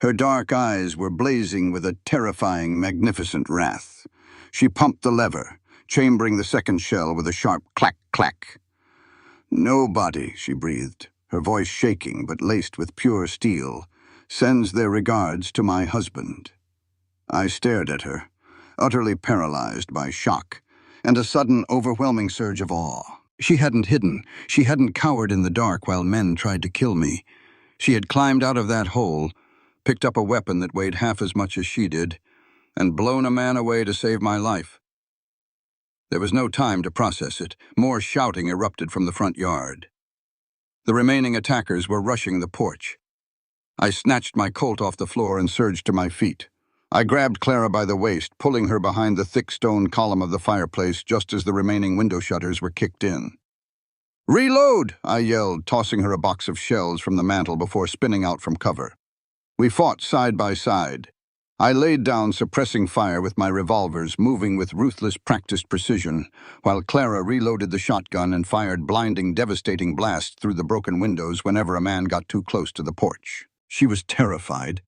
Speaker 2: Her dark eyes were blazing with a terrifying, magnificent wrath. She pumped the lever, chambering the second shell with a sharp clack-clack. "Nobody," she breathed, her voice shaking but laced with pure steel, "sends their regards to my husband." I stared at her, utterly paralyzed by shock and a sudden, overwhelming surge of awe. She hadn't hidden. She hadn't cowered in the dark while men tried to kill me. She had climbed out of that hole, picked up a weapon that weighed half as much as she did, and blown a man away to save my life. There was no time to process it. More shouting erupted from the front yard. The remaining attackers were rushing the porch. I snatched my Colt off the floor and surged to my feet. I grabbed Clara by the waist, pulling her behind the thick stone column of the fireplace just as the remaining window shutters were kicked in. "Reload!" I yelled, tossing her a box of shells from the mantel before spinning out from cover. We fought side by side. I laid down, suppressing fire with my revolvers, moving with ruthless, practiced precision, while Clara reloaded the shotgun and fired blinding, devastating blasts through the broken windows whenever a man got too close to the porch. She was terrified.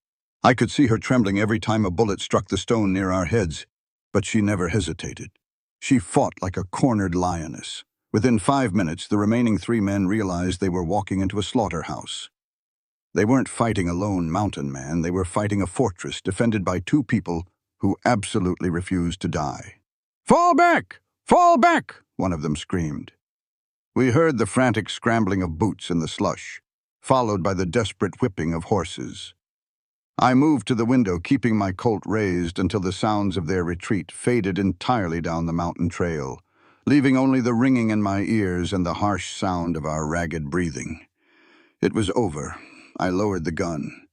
Speaker 2: I could see her trembling every time a bullet struck the stone near our heads, but she never hesitated. She fought like a cornered lioness. Within 5 minutes, the remaining 3 men realized they were walking into a slaughterhouse. They weren't fighting a lone mountain man, they were fighting a fortress defended by 2 people who absolutely refused to die. "Fall back! Fall back!" one of them screamed. We heard the frantic scrambling of boots in the slush, followed by the desperate whipping of horses. I moved to the window, keeping my Colt raised until the sounds of their retreat faded entirely down the mountain trail, leaving only the ringing in my ears and the harsh sound of our ragged breathing. It was over. I lowered the gun.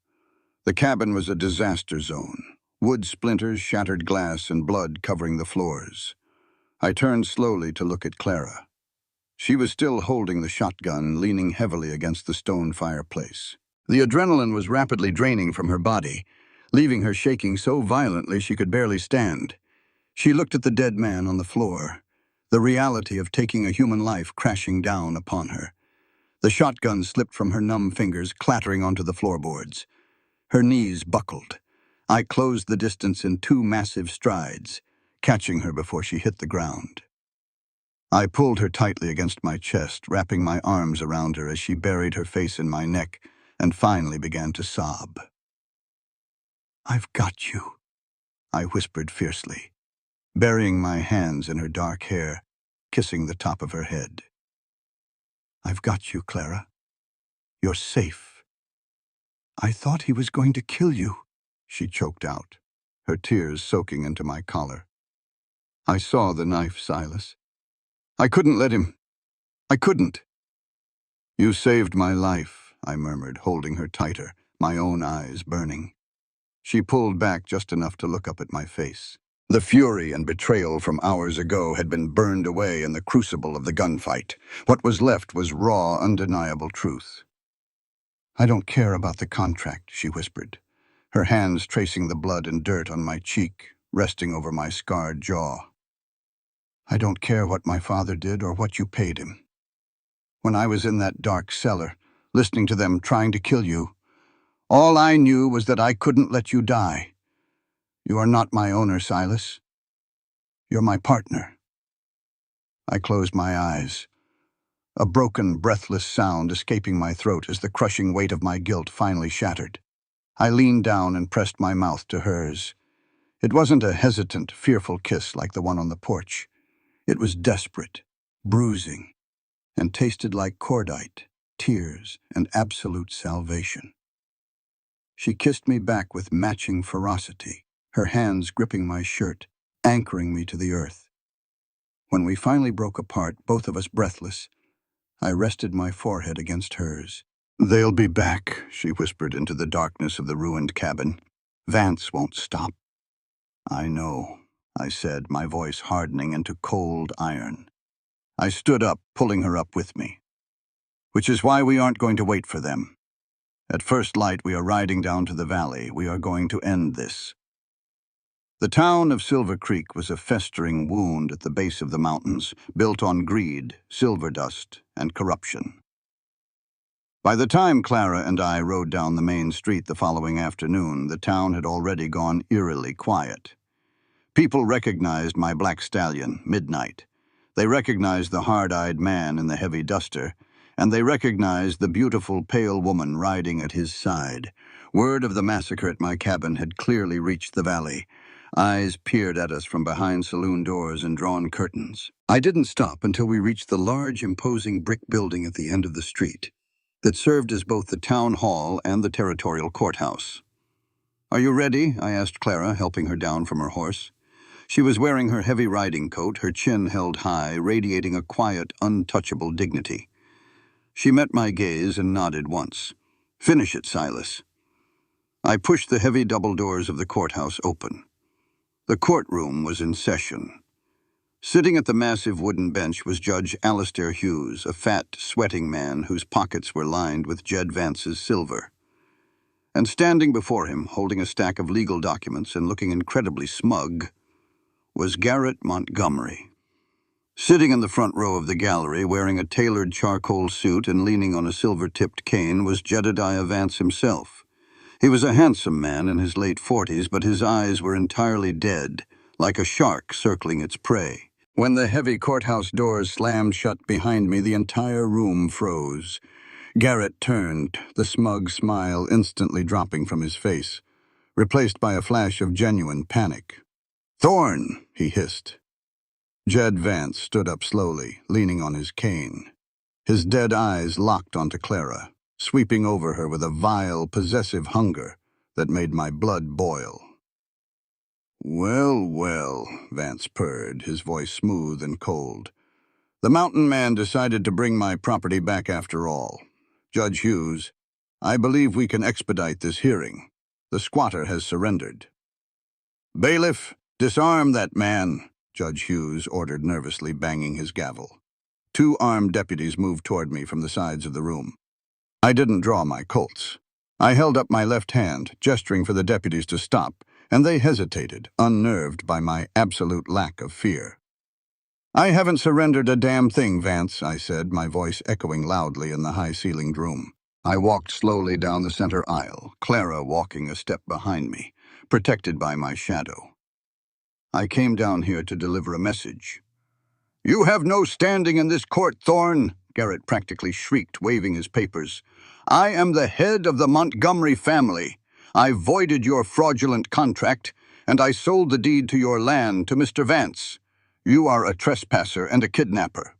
Speaker 2: The cabin was a disaster zone. Wood splinters, shattered glass, and blood covering the floors. I turned slowly to look at Clara. She was still holding the shotgun, leaning heavily against the stone fireplace. The adrenaline was rapidly draining from her body, leaving her shaking so violently she could barely stand. She looked at the dead man on the floor, the reality of taking a human life crashing down upon her. The shotgun slipped from her numb fingers, clattering onto the floorboards. Her knees buckled. I closed the distance in 2 massive strides, catching her before she hit the ground. I pulled her tightly against my chest, wrapping my arms around her as she buried her face in my neck and finally began to sob. "I've got you," I whispered fiercely, burying my hands in her dark hair, kissing the top of her head. "I've got you, Clara. You're safe. I thought he was going to kill you, she choked out, her tears soaking into my collar. I saw the knife, Silas. I couldn't let him. I couldn't. You saved my life, I murmured, holding her tighter, my own eyes burning. She pulled back just enough to look up at my face. The fury and betrayal from hours ago had been burned away in the crucible of the gunfight. What was left was raw, undeniable truth. I don't care about the contract, she whispered, her hands tracing the blood and dirt on my cheek, resting over my scarred jaw. I don't care what my father did or what you paid him. When I was in that dark cellar, listening to them trying to kill you, all I knew was that I couldn't let you die. You are not my owner, Silas. You're my partner. I closed my eyes, a broken, breathless sound escaping my throat as the crushing weight of my guilt finally shattered. I leaned down and pressed my mouth to hers. It wasn't a hesitant, fearful kiss like the one on the porch. It was desperate, bruising, and tasted like cordite, tears, and absolute salvation. She kissed me back with matching ferocity, her hands gripping my shirt, anchoring me to the earth. When we finally broke apart, both of us breathless, I rested my forehead against hers. "They'll be back," she whispered into the darkness of the ruined cabin. "Vance won't stop." "I know," I said, my voice hardening into cold iron. I stood up, pulling her up with me. "Which is why we aren't going to wait for them. At first light, we are riding down to the valley. We are going to end this." The town of Silver Creek was a festering wound at the base of the mountains, built on greed, silver dust, and corruption. By the time Clara and I rode down the main street the following afternoon, the town had already gone eerily quiet. People recognized my black stallion, Midnight. They recognized the hard-eyed man in the heavy duster, and they recognized the beautiful, pale woman riding at his side. Word of the massacre at my cabin had clearly reached the valley. Eyes peered at us from behind saloon doors and drawn curtains. I didn't stop until we reached the large, imposing brick building at the end of the street that served as both the town hall and the territorial courthouse. "Are you ready?" I asked Clara, helping her down from her horse. She was wearing her heavy riding coat, her chin held high, radiating a quiet, untouchable dignity. She met my gaze and nodded once. "Finish it, Silas." I pushed the heavy double doors of the courthouse open. The courtroom was in session. Sitting at the massive wooden bench was Judge Alistair Hughes, a fat, sweating man whose pockets were lined with Jed Vance's silver. And standing before him, holding a stack of legal documents and looking incredibly smug, was Garrett Montgomery. Sitting in the front row of the gallery, wearing a tailored charcoal suit and leaning on a silver-tipped cane, was Jedediah Vance himself. He was a handsome man in his late 40s, but his eyes were entirely dead, like a shark circling its prey. When the heavy courthouse doors slammed shut behind me, the entire room froze. Garrett turned, the smug smile instantly dropping from his face, replaced by a flash of genuine panic. "Thorne!" he hissed. Jed Vance stood up slowly, leaning on his cane. His dead eyes locked onto Clara, sweeping over her with a vile, possessive hunger that made my blood boil. "Well, well," Vance purred, his voice smooth and cold. "The mountain man decided to bring my property back after all. Judge Hughes, I believe we can expedite this hearing. The squatter has surrendered." "Bailiff, disarm that man," Judge Hughes ordered nervously, banging his gavel. Two armed deputies moved toward me from the sides of the room. I didn't draw my Colts. I held up my left hand, gesturing for the deputies to stop, and they hesitated, unnerved by my absolute lack of fear. "I haven't surrendered a damn thing, Vance," I said, my voice echoing loudly in the high-ceilinged room. I walked slowly down the center aisle, Clara walking a step behind me, protected by my shadow. "I came down here to deliver a message." "You have no standing in this court, Thorne," Garrett practically shrieked, waving his papers. "I am the head of the Montgomery family. I voided your fraudulent contract, and I sold the deed to your land to Mr. Vance. You are a trespasser and a kidnapper."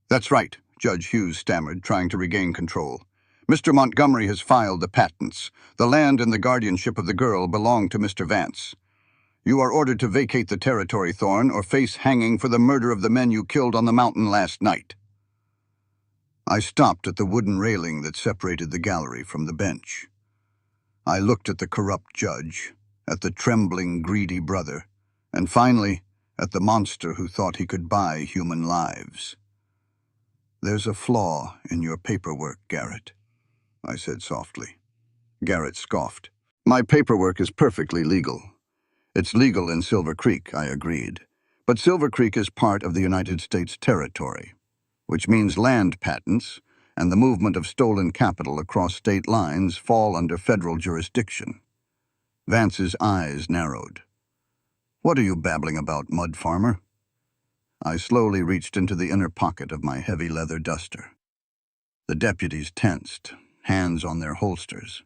Speaker 2: "That's right," Judge Hughes stammered, trying to regain control. Mr. Montgomery has filed the patents. The land and the guardianship of the girl belong to Mr. Vance. You are ordered to vacate the territory, Thorne, or face hanging for the murder of the men you killed on the mountain last night." I stopped at the wooden railing that separated the gallery from the bench. I looked at the corrupt judge, at the trembling, greedy brother, and finally at the monster who thought he could buy human lives. "There's a flaw in your paperwork, Garrett," I said softly. Garrett scoffed. "My paperwork is perfectly legal." "It's legal in Silver Creek," I agreed. "But Silver Creek is part of the United States territory, which means land patents and the movement of stolen capital across state lines fall under federal jurisdiction." Vance's eyes narrowed. "What are you babbling about, mud farmer?" I slowly reached into the inner pocket of my heavy leather duster. The deputies tensed, hands on their holsters.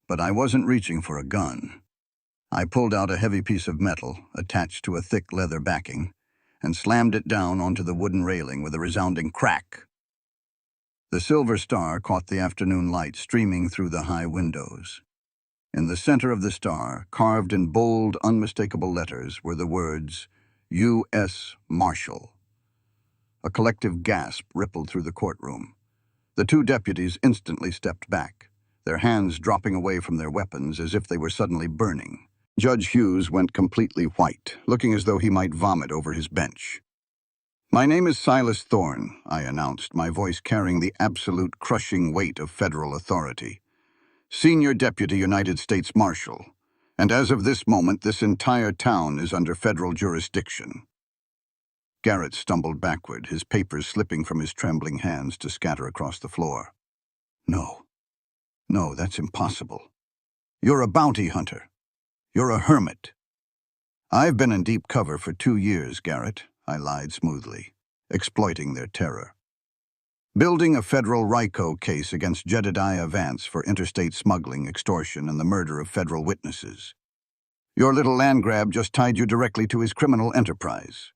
Speaker 2: But I wasn't reaching for a gun. I pulled out a heavy piece of metal attached to a thick leather backing and slammed it down onto the wooden railing with a resounding crack. The silver star caught the afternoon light streaming through the high windows. In the center of the star, carved in bold, unmistakable letters, were the words, U.S. Marshal. A collective gasp rippled through the courtroom. The two deputies instantly stepped back, their hands dropping away from their weapons as if they were suddenly burning. Judge Hughes went completely white, looking as though he might vomit over his bench. "My name is Silas Thorne," I announced, my voice carrying the absolute crushing weight of federal authority. "Senior Deputy United States Marshal, and as of this moment, this entire town is under federal jurisdiction." Garrett stumbled backward, his papers slipping from his trembling hands to scatter across the floor. No, that's impossible. You're a bounty hunter. You're a hermit." "I've been in deep cover for 2 years, Garrett," I lied smoothly, exploiting their terror. "Building a federal RICO case against Jedediah Vance for interstate smuggling, extortion, and the murder of federal witnesses. Your little land grab just tied you directly to his criminal enterprise."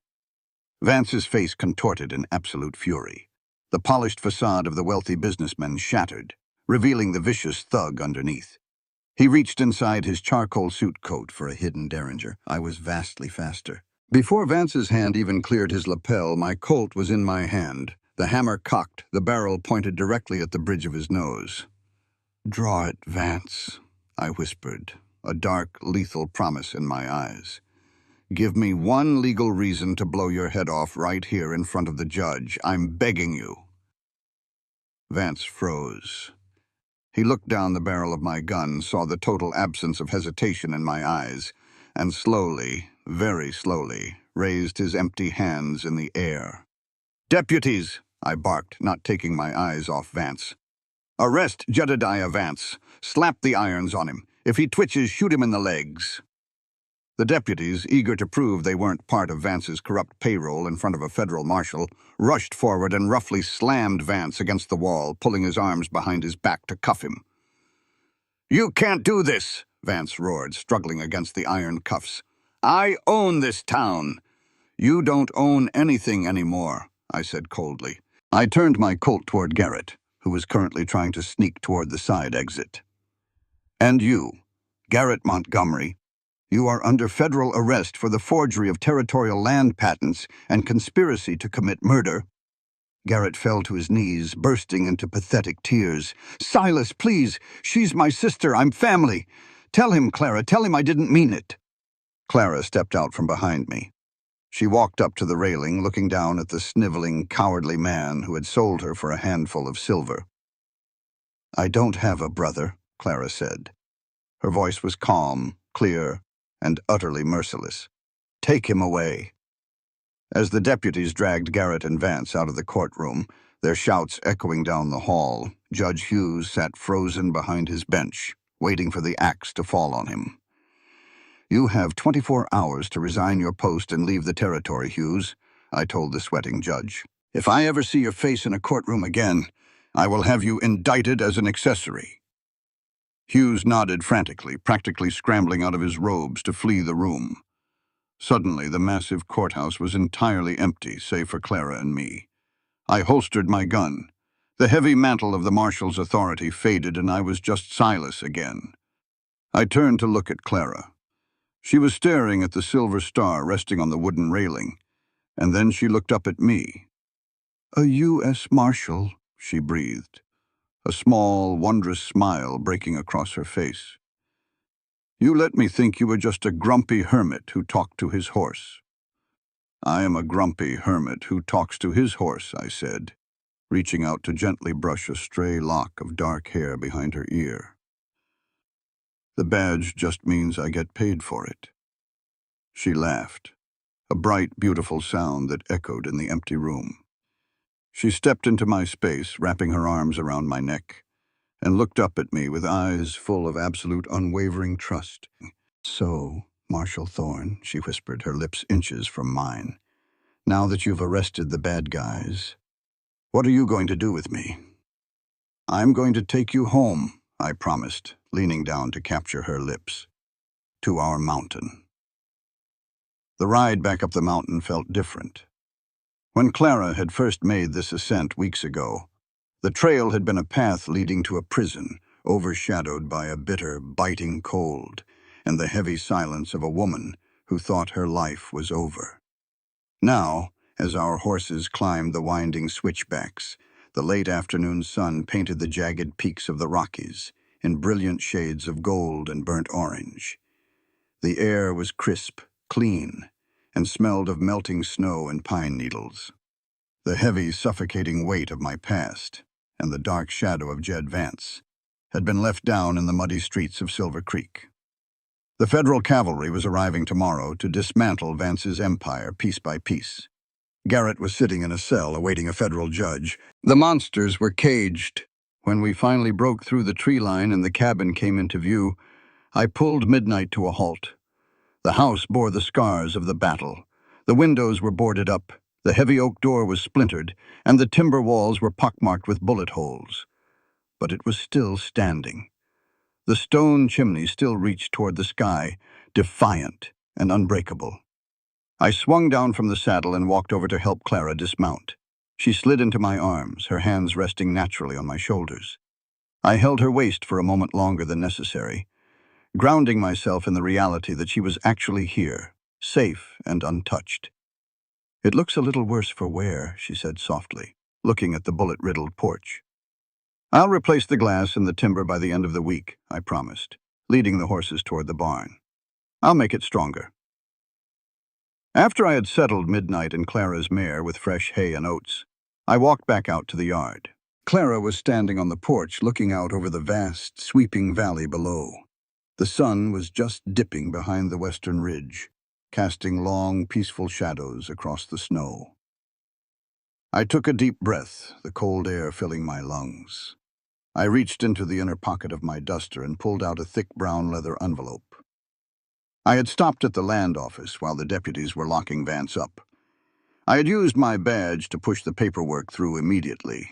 Speaker 2: Vance's face contorted in absolute fury. The polished facade of the wealthy businessman shattered, revealing the vicious thug underneath. He reached inside his charcoal suit coat for a hidden derringer. I was vastly faster. Before Vance's hand even cleared his lapel, my Colt was in my hand, the hammer cocked, the barrel pointed directly at the bridge of his nose. "Draw it, Vance," I whispered, a dark, lethal promise in my eyes. "Give me one legal reason to blow your head off right here in front of the judge. I'm begging you." Vance froze. He looked down the barrel of my gun, saw the total absence of hesitation in my eyes, and slowly, very slowly, raised his empty hands in the air. "Deputies," I barked, not taking my eyes off Vance. "Arrest Jedediah Vance. Slap the irons on him. If he twitches, shoot him in the legs." The deputies, eager to prove they weren't part of Vance's corrupt payroll in front of a federal marshal, rushed forward and roughly slammed Vance against the wall, pulling his arms behind his back to cuff him. "You can't do this," Vance roared, struggling against the iron cuffs. "I own this town." "You don't own anything anymore," I said coldly. I turned my Colt toward Garrett, who was currently trying to sneak toward the side exit. "And you, Garrett Montgomery, you are under federal arrest for the forgery of territorial land patents and conspiracy to commit murder." Garrett fell to his knees, bursting into pathetic tears. "Silas, please! She's my sister. I'm family. Tell him, Clara. Tell him I didn't mean it." Clara stepped out from behind me. She walked up to the railing, looking down at the sniveling, cowardly man who had sold her for a handful of silver. "I don't have a brother," Clara said. Her voice was calm, clear, and utterly merciless. "Take him away." As the deputies dragged Garrett and Vance out of the courtroom, their shouts echoing down the hall, Judge Hughes sat frozen behind his bench, waiting for the axe to fall on him. "You have 24 hours to resign your post and leave the territory, Hughes," I told the sweating judge. "If I ever see your face in a courtroom again, I will have you indicted as an accessory." Hughes nodded frantically, practically scrambling out of his robes to flee the room. Suddenly, the massive courthouse was entirely empty, save for Clara and me. I holstered my gun. The heavy mantle of the marshal's authority faded, and I was just Silas again. I turned to look at Clara. She was staring at the silver star resting on the wooden railing, and then she looked up at me. "A U.S. Marshal," she breathed, a small, wondrous smile breaking across her face. "You let me think you were just a grumpy hermit who talked to his horse." "I am a grumpy hermit who talks to his horse," I said, reaching out to gently brush a stray lock of dark hair behind her ear. "The badge just means I get paid for it." She laughed, a bright, beautiful sound that echoed in the empty room. She stepped into my space, wrapping her arms around my neck, and looked up at me with eyes full of absolute unwavering trust. "So, Marshal Thorne," she whispered, her lips inches from mine, "now that you've arrested the bad guys, what are you going to do with me?" "I'm going to take you home," I promised, leaning down to capture her lips. "To our mountain." The ride back up the mountain felt different. When Clara had first made this ascent weeks ago, the trail had been a path leading to a prison, overshadowed by a bitter, biting cold and the heavy silence of a woman who thought her life was over. Now, as our horses climbed the winding switchbacks, the late afternoon sun painted the jagged peaks of the Rockies in brilliant shades of gold and burnt orange. The air was crisp, clean, and smelled of melting snow and pine needles. The heavy, suffocating weight of my past, and the dark shadow of Jed Vance, had been left down in the muddy streets of Silver Creek. The federal cavalry was arriving tomorrow to dismantle Vance's empire piece by piece. Garrett was sitting in a cell awaiting a federal judge. The monsters were caged. When we finally broke through the tree line and the cabin came into view, I pulled Midnight to a halt. The house bore the scars of the battle. The windows were boarded up, the heavy oak door was splintered, and the timber walls were pockmarked with bullet holes. But it was still standing. The stone chimney still reached toward the sky, defiant and unbreakable. I swung down from the saddle and walked over to help Clara dismount. She slid into my arms, her hands resting naturally on my shoulders. I held her waist for a moment longer than necessary, grounding myself in the reality that she was actually here, safe and untouched. "It looks a little worse for wear," she said softly, looking at the bullet-riddled porch. "I'll replace the glass and the timber by the end of the week," I promised, leading the horses toward the barn. "I'll make it stronger." After I had settled Midnight and Clara's mare with fresh hay and oats, I walked back out to the yard. Clara was standing on the porch looking out over the vast, sweeping valley below. The sun was just dipping behind the western ridge, casting long, peaceful shadows across the snow. I took a deep breath, the cold air filling my lungs. I reached into the inner pocket of my duster and pulled out a thick brown leather envelope. I had stopped at the land office while the deputies were locking Vance up. I had used my badge to push the paperwork through immediately.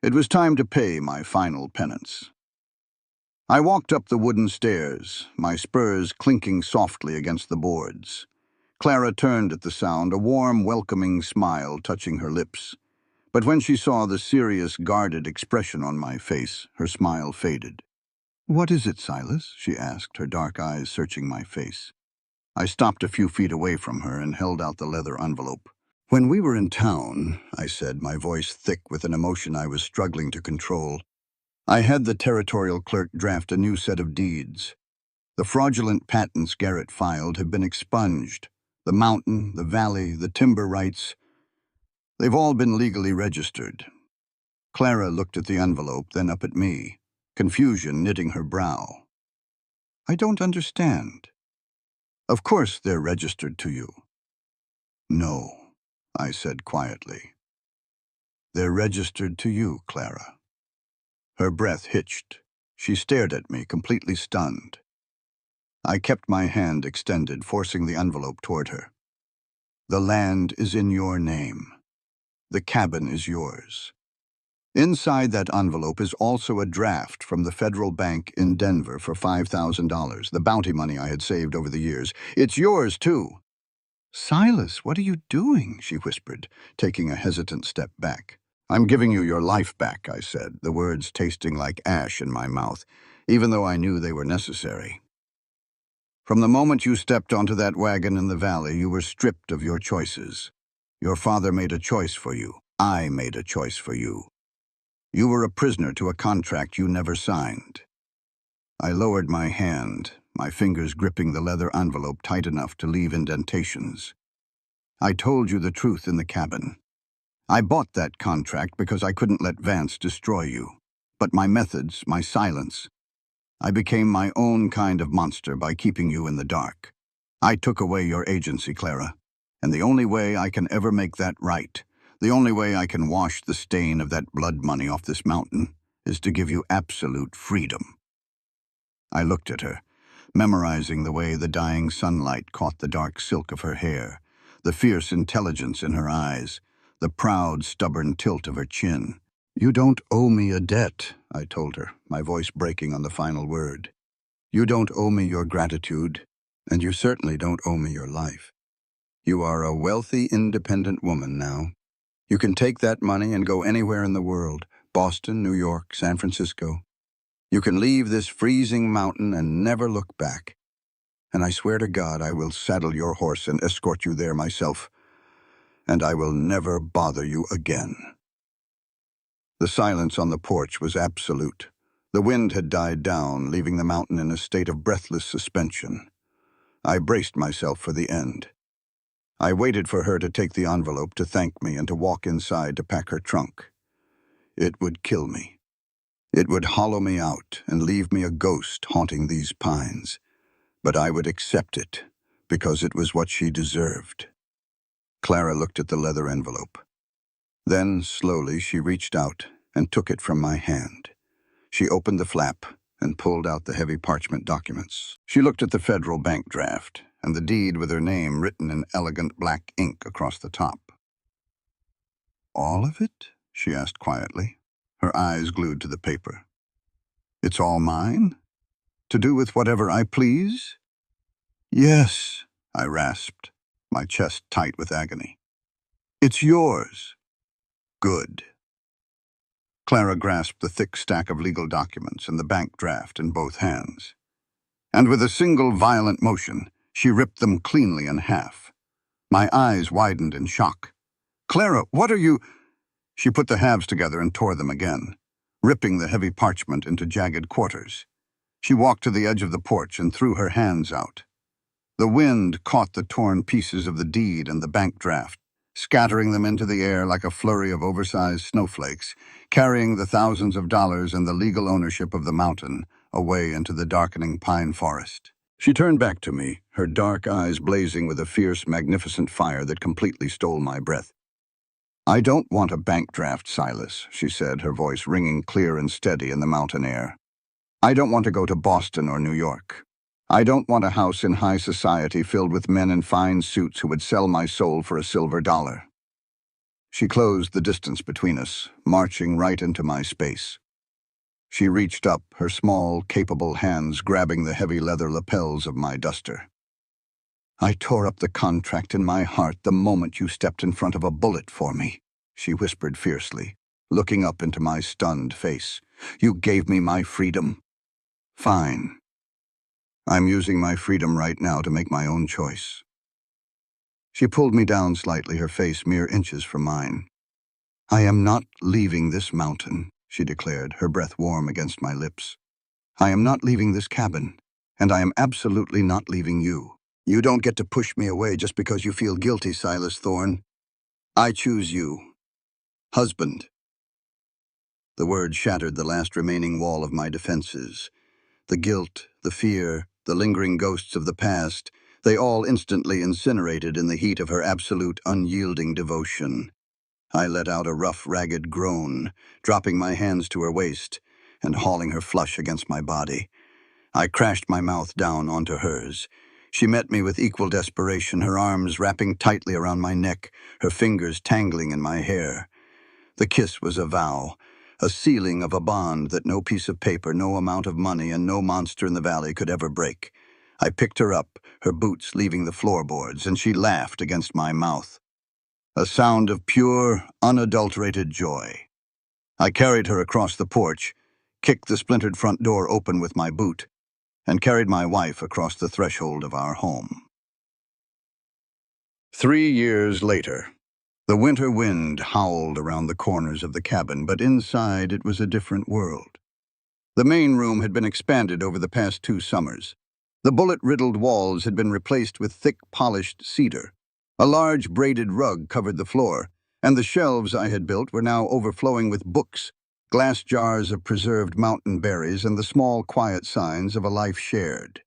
Speaker 2: It was time to pay my final penance. I walked up the wooden stairs, my spurs clinking softly against the boards. Clara turned at the sound, a warm, welcoming smile touching her lips. But when she saw the serious, guarded expression on my face, her smile faded. "What is it, Silas?" she asked, her dark eyes searching my face. I stopped a few feet away from her and held out the leather envelope. "When we were in town," I said, my voice thick with an emotion I was struggling to control, "I had the territorial clerk draft a new set of deeds. The fraudulent patents Garrett filed have been expunged. The mountain, the valley, the timber rights, they've all been legally registered." Clara looked at the envelope, then up at me, confusion knitting her brow. "I don't understand." "Of course they're registered to you." "No," I said quietly. "They're registered to you, Clara." Her breath hitched. She stared at me, completely stunned. I kept my hand extended, forcing the envelope toward her. "The land is in your name. The cabin is yours. Inside that envelope is also a draft from the federal bank in Denver for $5,000, the bounty money I had saved over the years. It's yours, too." "Silas, what are you doing?" she whispered, taking a hesitant step back. I'm giving you your life back, I said, the words tasting like ash in my mouth, even though I knew they were necessary. From the moment you stepped onto that wagon in the valley, you were stripped of your choices. Your father made a choice for you. I made a choice for you. You were a prisoner to a contract you never signed. I lowered my hand, my fingers gripping the leather envelope tight enough to leave indentations. I told you the truth in the cabin. I bought that contract because I couldn't let Vance destroy you. But my methods, my silence, I became my own kind of monster by keeping you in the dark. I took away your agency, Clara. And the only way I can ever make that right, the only way I can wash the stain of that blood money off this mountain, is to give you absolute freedom. I looked at her, memorizing the way the dying sunlight caught the dark silk of her hair, the fierce intelligence in her eyes, the proud, stubborn tilt of her chin. You don't owe me a debt, I told her, my voice breaking on the final word. You don't owe me your gratitude, and you certainly don't owe me your life. You are a wealthy, independent woman now. You can take that money and go anywhere in the world, Boston, New York, San Francisco. You can leave this freezing mountain and never look back. And I swear to God I will saddle your horse and escort you there myself. And I will never bother you again. The silence on the porch was absolute. The wind had died down, leaving the mountain in a state of breathless suspension. I braced myself for the end. I waited for her to take the envelope, to thank me, and to walk inside to pack her trunk. It would kill me. It would hollow me out and leave me a ghost haunting these pines. But I would accept it, because it was what she deserved. Clara looked at the leather envelope. Then, slowly, she reached out and took it from my hand. She opened the flap and pulled out the heavy parchment documents. She looked at the federal bank draft and the deed with her name written in elegant black ink across the top. All of it? She asked quietly, her eyes glued to the paper. It's all mine? To do with whatever I please? Yes, I rasped, my chest tight with agony. It's yours. Good. Clara grasped the thick stack of legal documents and the bank draft in both hands. And with a single violent motion, she ripped them cleanly in half. My eyes widened in shock. Clara, what are you— She put the halves together and tore them again, ripping the heavy parchment into jagged quarters. She walked to the edge of the porch and threw her hands out. The wind caught the torn pieces of the deed and the bank draft, scattering them into the air like a flurry of oversized snowflakes, carrying the thousands of dollars and the legal ownership of the mountain away into the darkening pine forest. She turned back to me, her dark eyes blazing with a fierce, magnificent fire that completely stole my breath. I don't want a bank draft, Silas, she said, her voice ringing clear and steady in the mountain air. I don't want to go to Boston or New York. I don't want a house in high society filled with men in fine suits who would sell my soul for a silver dollar. She closed the distance between us, marching right into my space. She reached up, her small, capable hands grabbing the heavy leather lapels of my duster. I tore up the contract in my heart the moment you stepped in front of a bullet for me, she whispered fiercely, looking up into my stunned face. You gave me my freedom. Fine. I'm using my freedom right now to make my own choice. She pulled me down slightly, her face mere inches from mine. I am not leaving this mountain, she declared, her breath warm against my lips. I am not leaving this cabin, and I am absolutely not leaving you. You don't get to push me away just because you feel guilty, Silas Thorne. I choose you. Husband. The word shattered the last remaining wall of my defenses. The guilt, the fear, the lingering ghosts of the past, they all instantly incinerated in the heat of her absolute, unyielding devotion. I let out a rough, ragged groan, dropping my hands to her waist and hauling her flush against my body. I crashed my mouth down onto hers. She met me with equal desperation, her arms wrapping tightly around my neck, her fingers tangling in my hair. The kiss was a vow, a sealing of a bond that no piece of paper, no amount of money, and no monster in the valley could ever break. I picked her up, her boots leaving the floorboards, and she laughed against my mouth. a sound of pure, unadulterated joy. I carried her across the porch, kicked the splintered front door open with my boot, and carried my wife across the threshold of our home. 3 years later, the winter wind howled around the corners of the cabin, but inside it was a different world. The main room had been expanded over the past 2 summers. The bullet-riddled walls had been replaced with thick, polished cedar. A large braided rug covered the floor, and the shelves I had built were now overflowing with books, glass jars of preserved mountain berries, and the small, quiet signs of a life shared.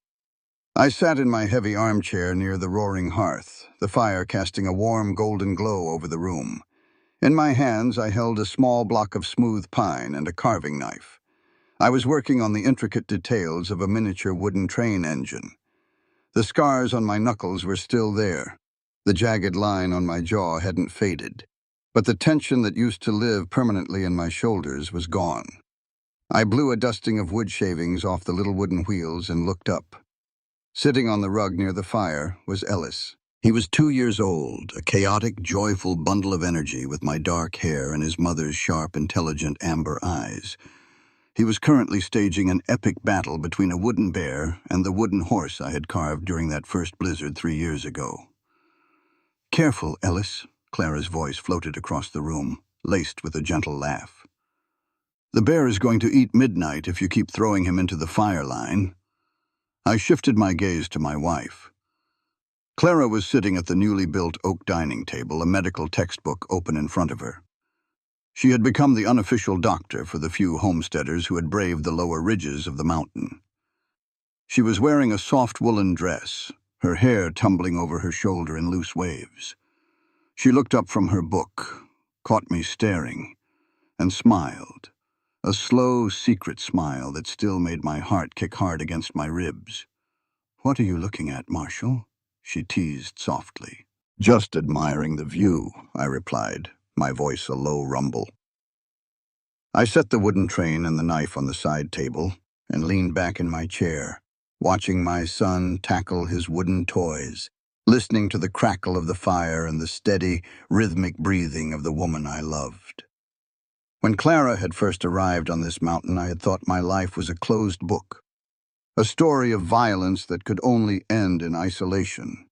Speaker 2: I sat in my heavy armchair near the roaring hearth, the fire casting a warm golden glow over the room. In my hands I held a small block of smooth pine and a carving knife. I was working on the intricate details of a miniature wooden train engine. The scars on my knuckles were still there. The jagged line on my jaw hadn't faded, but the tension that used to live permanently in my shoulders was gone. I blew a dusting of wood shavings off the little wooden wheels and looked up. Sitting on the rug near the fire was Ellis. He was 2 years old, a chaotic, joyful bundle of energy with my dark hair and his mother's sharp, intelligent amber eyes. He was currently staging an epic battle between a wooden bear and the wooden horse I had carved during that first blizzard 3 years ago. "Careful, Ellis," Clara's voice floated across the room, laced with a gentle laugh. "The bear is going to eat midnight if you keep throwing him into the fire line." I shifted my gaze to my wife. Clara was sitting at the newly built oak dining table, a medical textbook open in front of her. She had become the unofficial doctor for the few homesteaders who had braved the lower ridges of the mountain. She was wearing a soft woolen dress, her hair tumbling over her shoulder in loose waves. She looked up from her book, caught me staring, and smiled, a slow, secret smile that still made my heart kick hard against my ribs. "What are you looking at, Marshall?" she teased softly. "Just admiring the view," I replied, my voice a low rumble. I set the wooden train and the knife on the side table and leaned back in my chair, watching my son tackle his wooden toys, listening to the crackle of the fire and the steady, rhythmic breathing of the woman I loved. When Clara had first arrived on this mountain, I had thought my life was a closed book, a story of violence that could only end in isolation.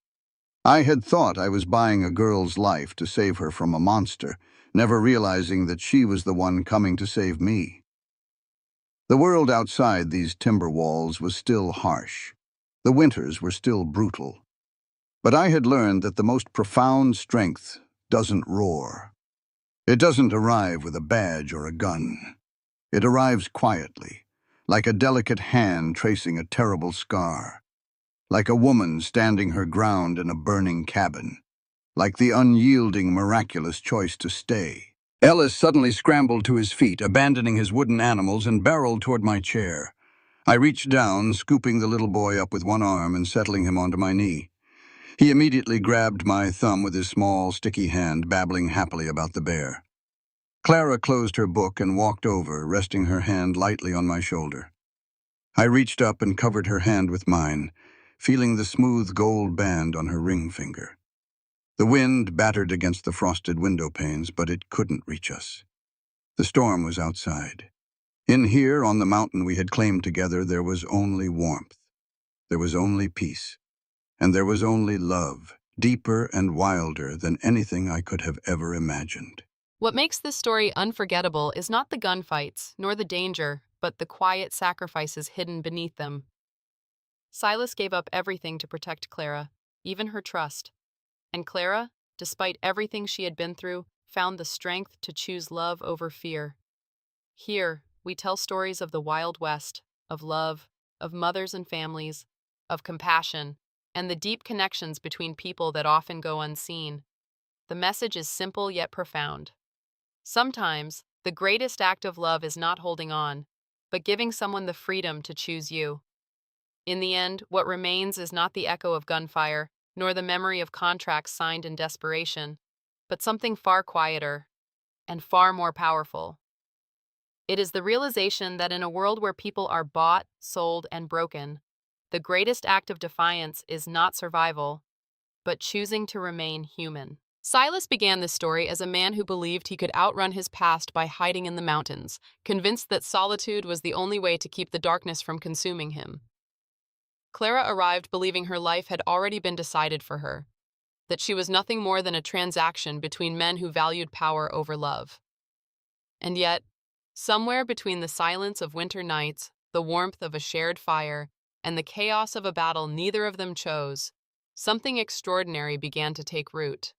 Speaker 2: I had thought I was buying a girl's life to save her from a monster, never realizing that she was the one coming to save me. The world outside these timber walls was still harsh. The winters were still brutal. But I had learned that the most profound strength doesn't roar. It doesn't arrive with a badge or a gun. It arrives quietly, like a delicate hand tracing a terrible scar, like a woman standing her ground in a burning cabin, like the unyielding, miraculous choice to stay. Ellis suddenly scrambled to his feet, abandoning his wooden animals, and barreled toward my chair. I reached down, scooping the little boy up with one arm and settling him onto my knee. He immediately grabbed my thumb with his small, sticky hand, babbling happily about the bear. Clara closed her book and walked over, resting her hand lightly on my shoulder. I reached up and covered her hand with mine, feeling the smooth gold band on her ring finger. The wind battered against the frosted window panes, but it couldn't reach us. The storm was outside. In here, on the mountain we had claimed together, there was only warmth. There was only peace. And there was only love, deeper and wilder than anything I could have ever imagined.
Speaker 3: What makes this story unforgettable is not the gunfights, nor the danger, but the quiet sacrifices hidden beneath them. Silas gave up everything to protect Clara, even her trust. And Clara, despite everything she had been through, found the strength to choose love over fear. Here, we tell stories of the Wild West, of love, of mothers and families, of compassion, and the deep connections between people that often go unseen. The message is simple yet profound. Sometimes, the greatest act of love is not holding on, but giving someone the freedom to choose you. In the end, what remains is not the echo of gunfire, nor the memory of contracts signed in desperation, but something far quieter and far more powerful. It is the realization that in a world where people are bought, sold, and broken, the greatest act of defiance is not survival, but choosing to remain human. Silas began this story as a man who believed he could outrun his past by hiding in the mountains, convinced that solitude was the only way to keep the darkness from consuming him. Clara arrived believing her life had already been decided for her, that she was nothing more than a transaction between men who valued power over love. And yet, somewhere between the silence of winter nights, the warmth of a shared fire, and the chaos of a battle neither of them chose, something extraordinary began to take root.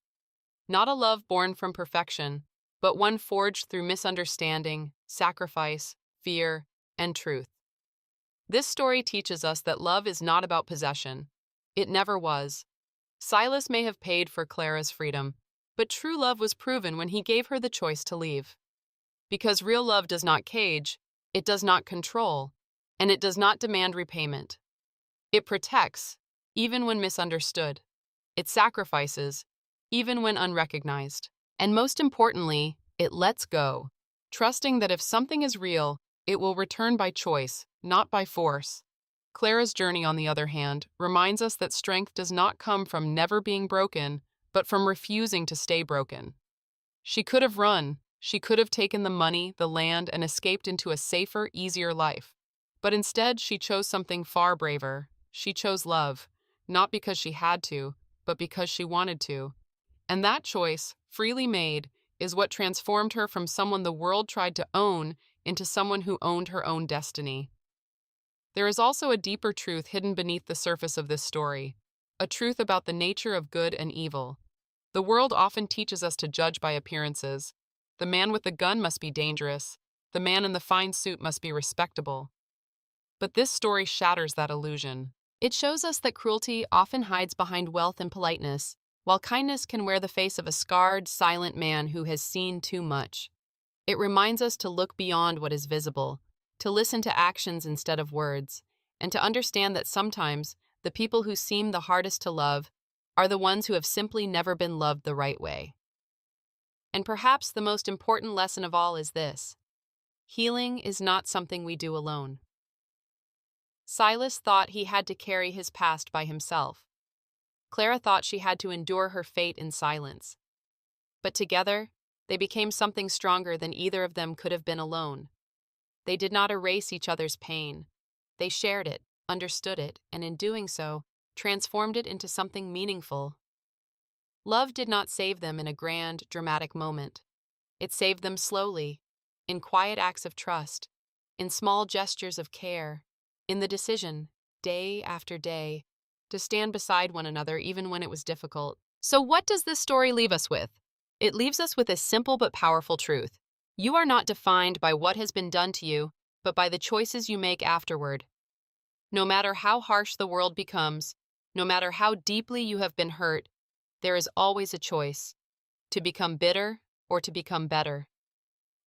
Speaker 3: Not a love born from perfection, but one forged through misunderstanding, sacrifice, fear, and truth. This story teaches us that love is not about possession. It never was. Silas may have paid for Clara's freedom, but true love was proven when he gave her the choice to leave. Because real love does not cage, it does not control, and it does not demand repayment. It protects, even when misunderstood. It sacrifices, even when unrecognized. And most importantly, it lets go, trusting that if something is real, it will return by choice, not by force. Clara's journey, on the other hand, reminds us that strength does not come from never being broken, but from refusing to stay broken. She could have run, she could have taken the money, the land, and escaped into a safer, easier life. But instead, she chose something far braver. She chose love, not because she had to, but because she wanted to. And that choice, freely made, is what transformed her from someone the world tried to own into someone who owned her own destiny. There is also a deeper truth hidden beneath the surface of this story, a truth about the nature of good and evil. The world often teaches us to judge by appearances. The man with the gun must be dangerous. The man in the fine suit must be respectable. But this story shatters that illusion. It shows us that cruelty often hides behind wealth and politeness, while kindness can wear the face of a scarred, silent man who has seen too much. It reminds us to look beyond what is visible, to listen to actions instead of words, and to understand that sometimes the people who seem the hardest to love are the ones who have simply never been loved the right way. And perhaps the most important lesson of all is this: healing is not something we do alone. Silas thought he had to carry his past by himself. Clara thought she had to endure her fate in silence. But together, they became something stronger than either of them could have been alone. They did not erase each other's pain. They shared it, understood it, and in doing so, transformed it into something meaningful. Love did not save them in a grand, dramatic moment. It saved them slowly, in quiet acts of trust, in small gestures of care, in the decision, day after day, to stand beside one another even when it was difficult. So what does this story leave us with? It leaves us with a simple but powerful truth. You are not defined by what has been done to you, but by the choices you make afterward. No matter how harsh the world becomes, no matter how deeply you have been hurt, there is always a choice: to become bitter or to become better,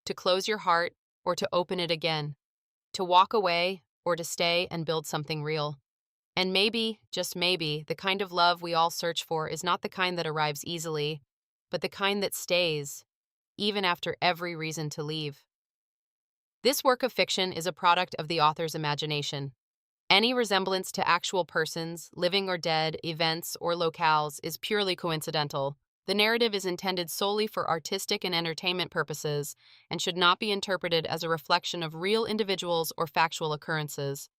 Speaker 3: to close your heart or to open it again, to walk away or to stay and build something real. And maybe, just maybe, the kind of love we all search for is not the kind that arrives easily, but the kind that stays, even after every reason to leave. This work of fiction is a product of the author's imagination. Any resemblance to actual persons, living or dead, events, or locales is purely coincidental. The narrative is intended solely for artistic and entertainment purposes and should not be interpreted as a reflection of real individuals or factual occurrences.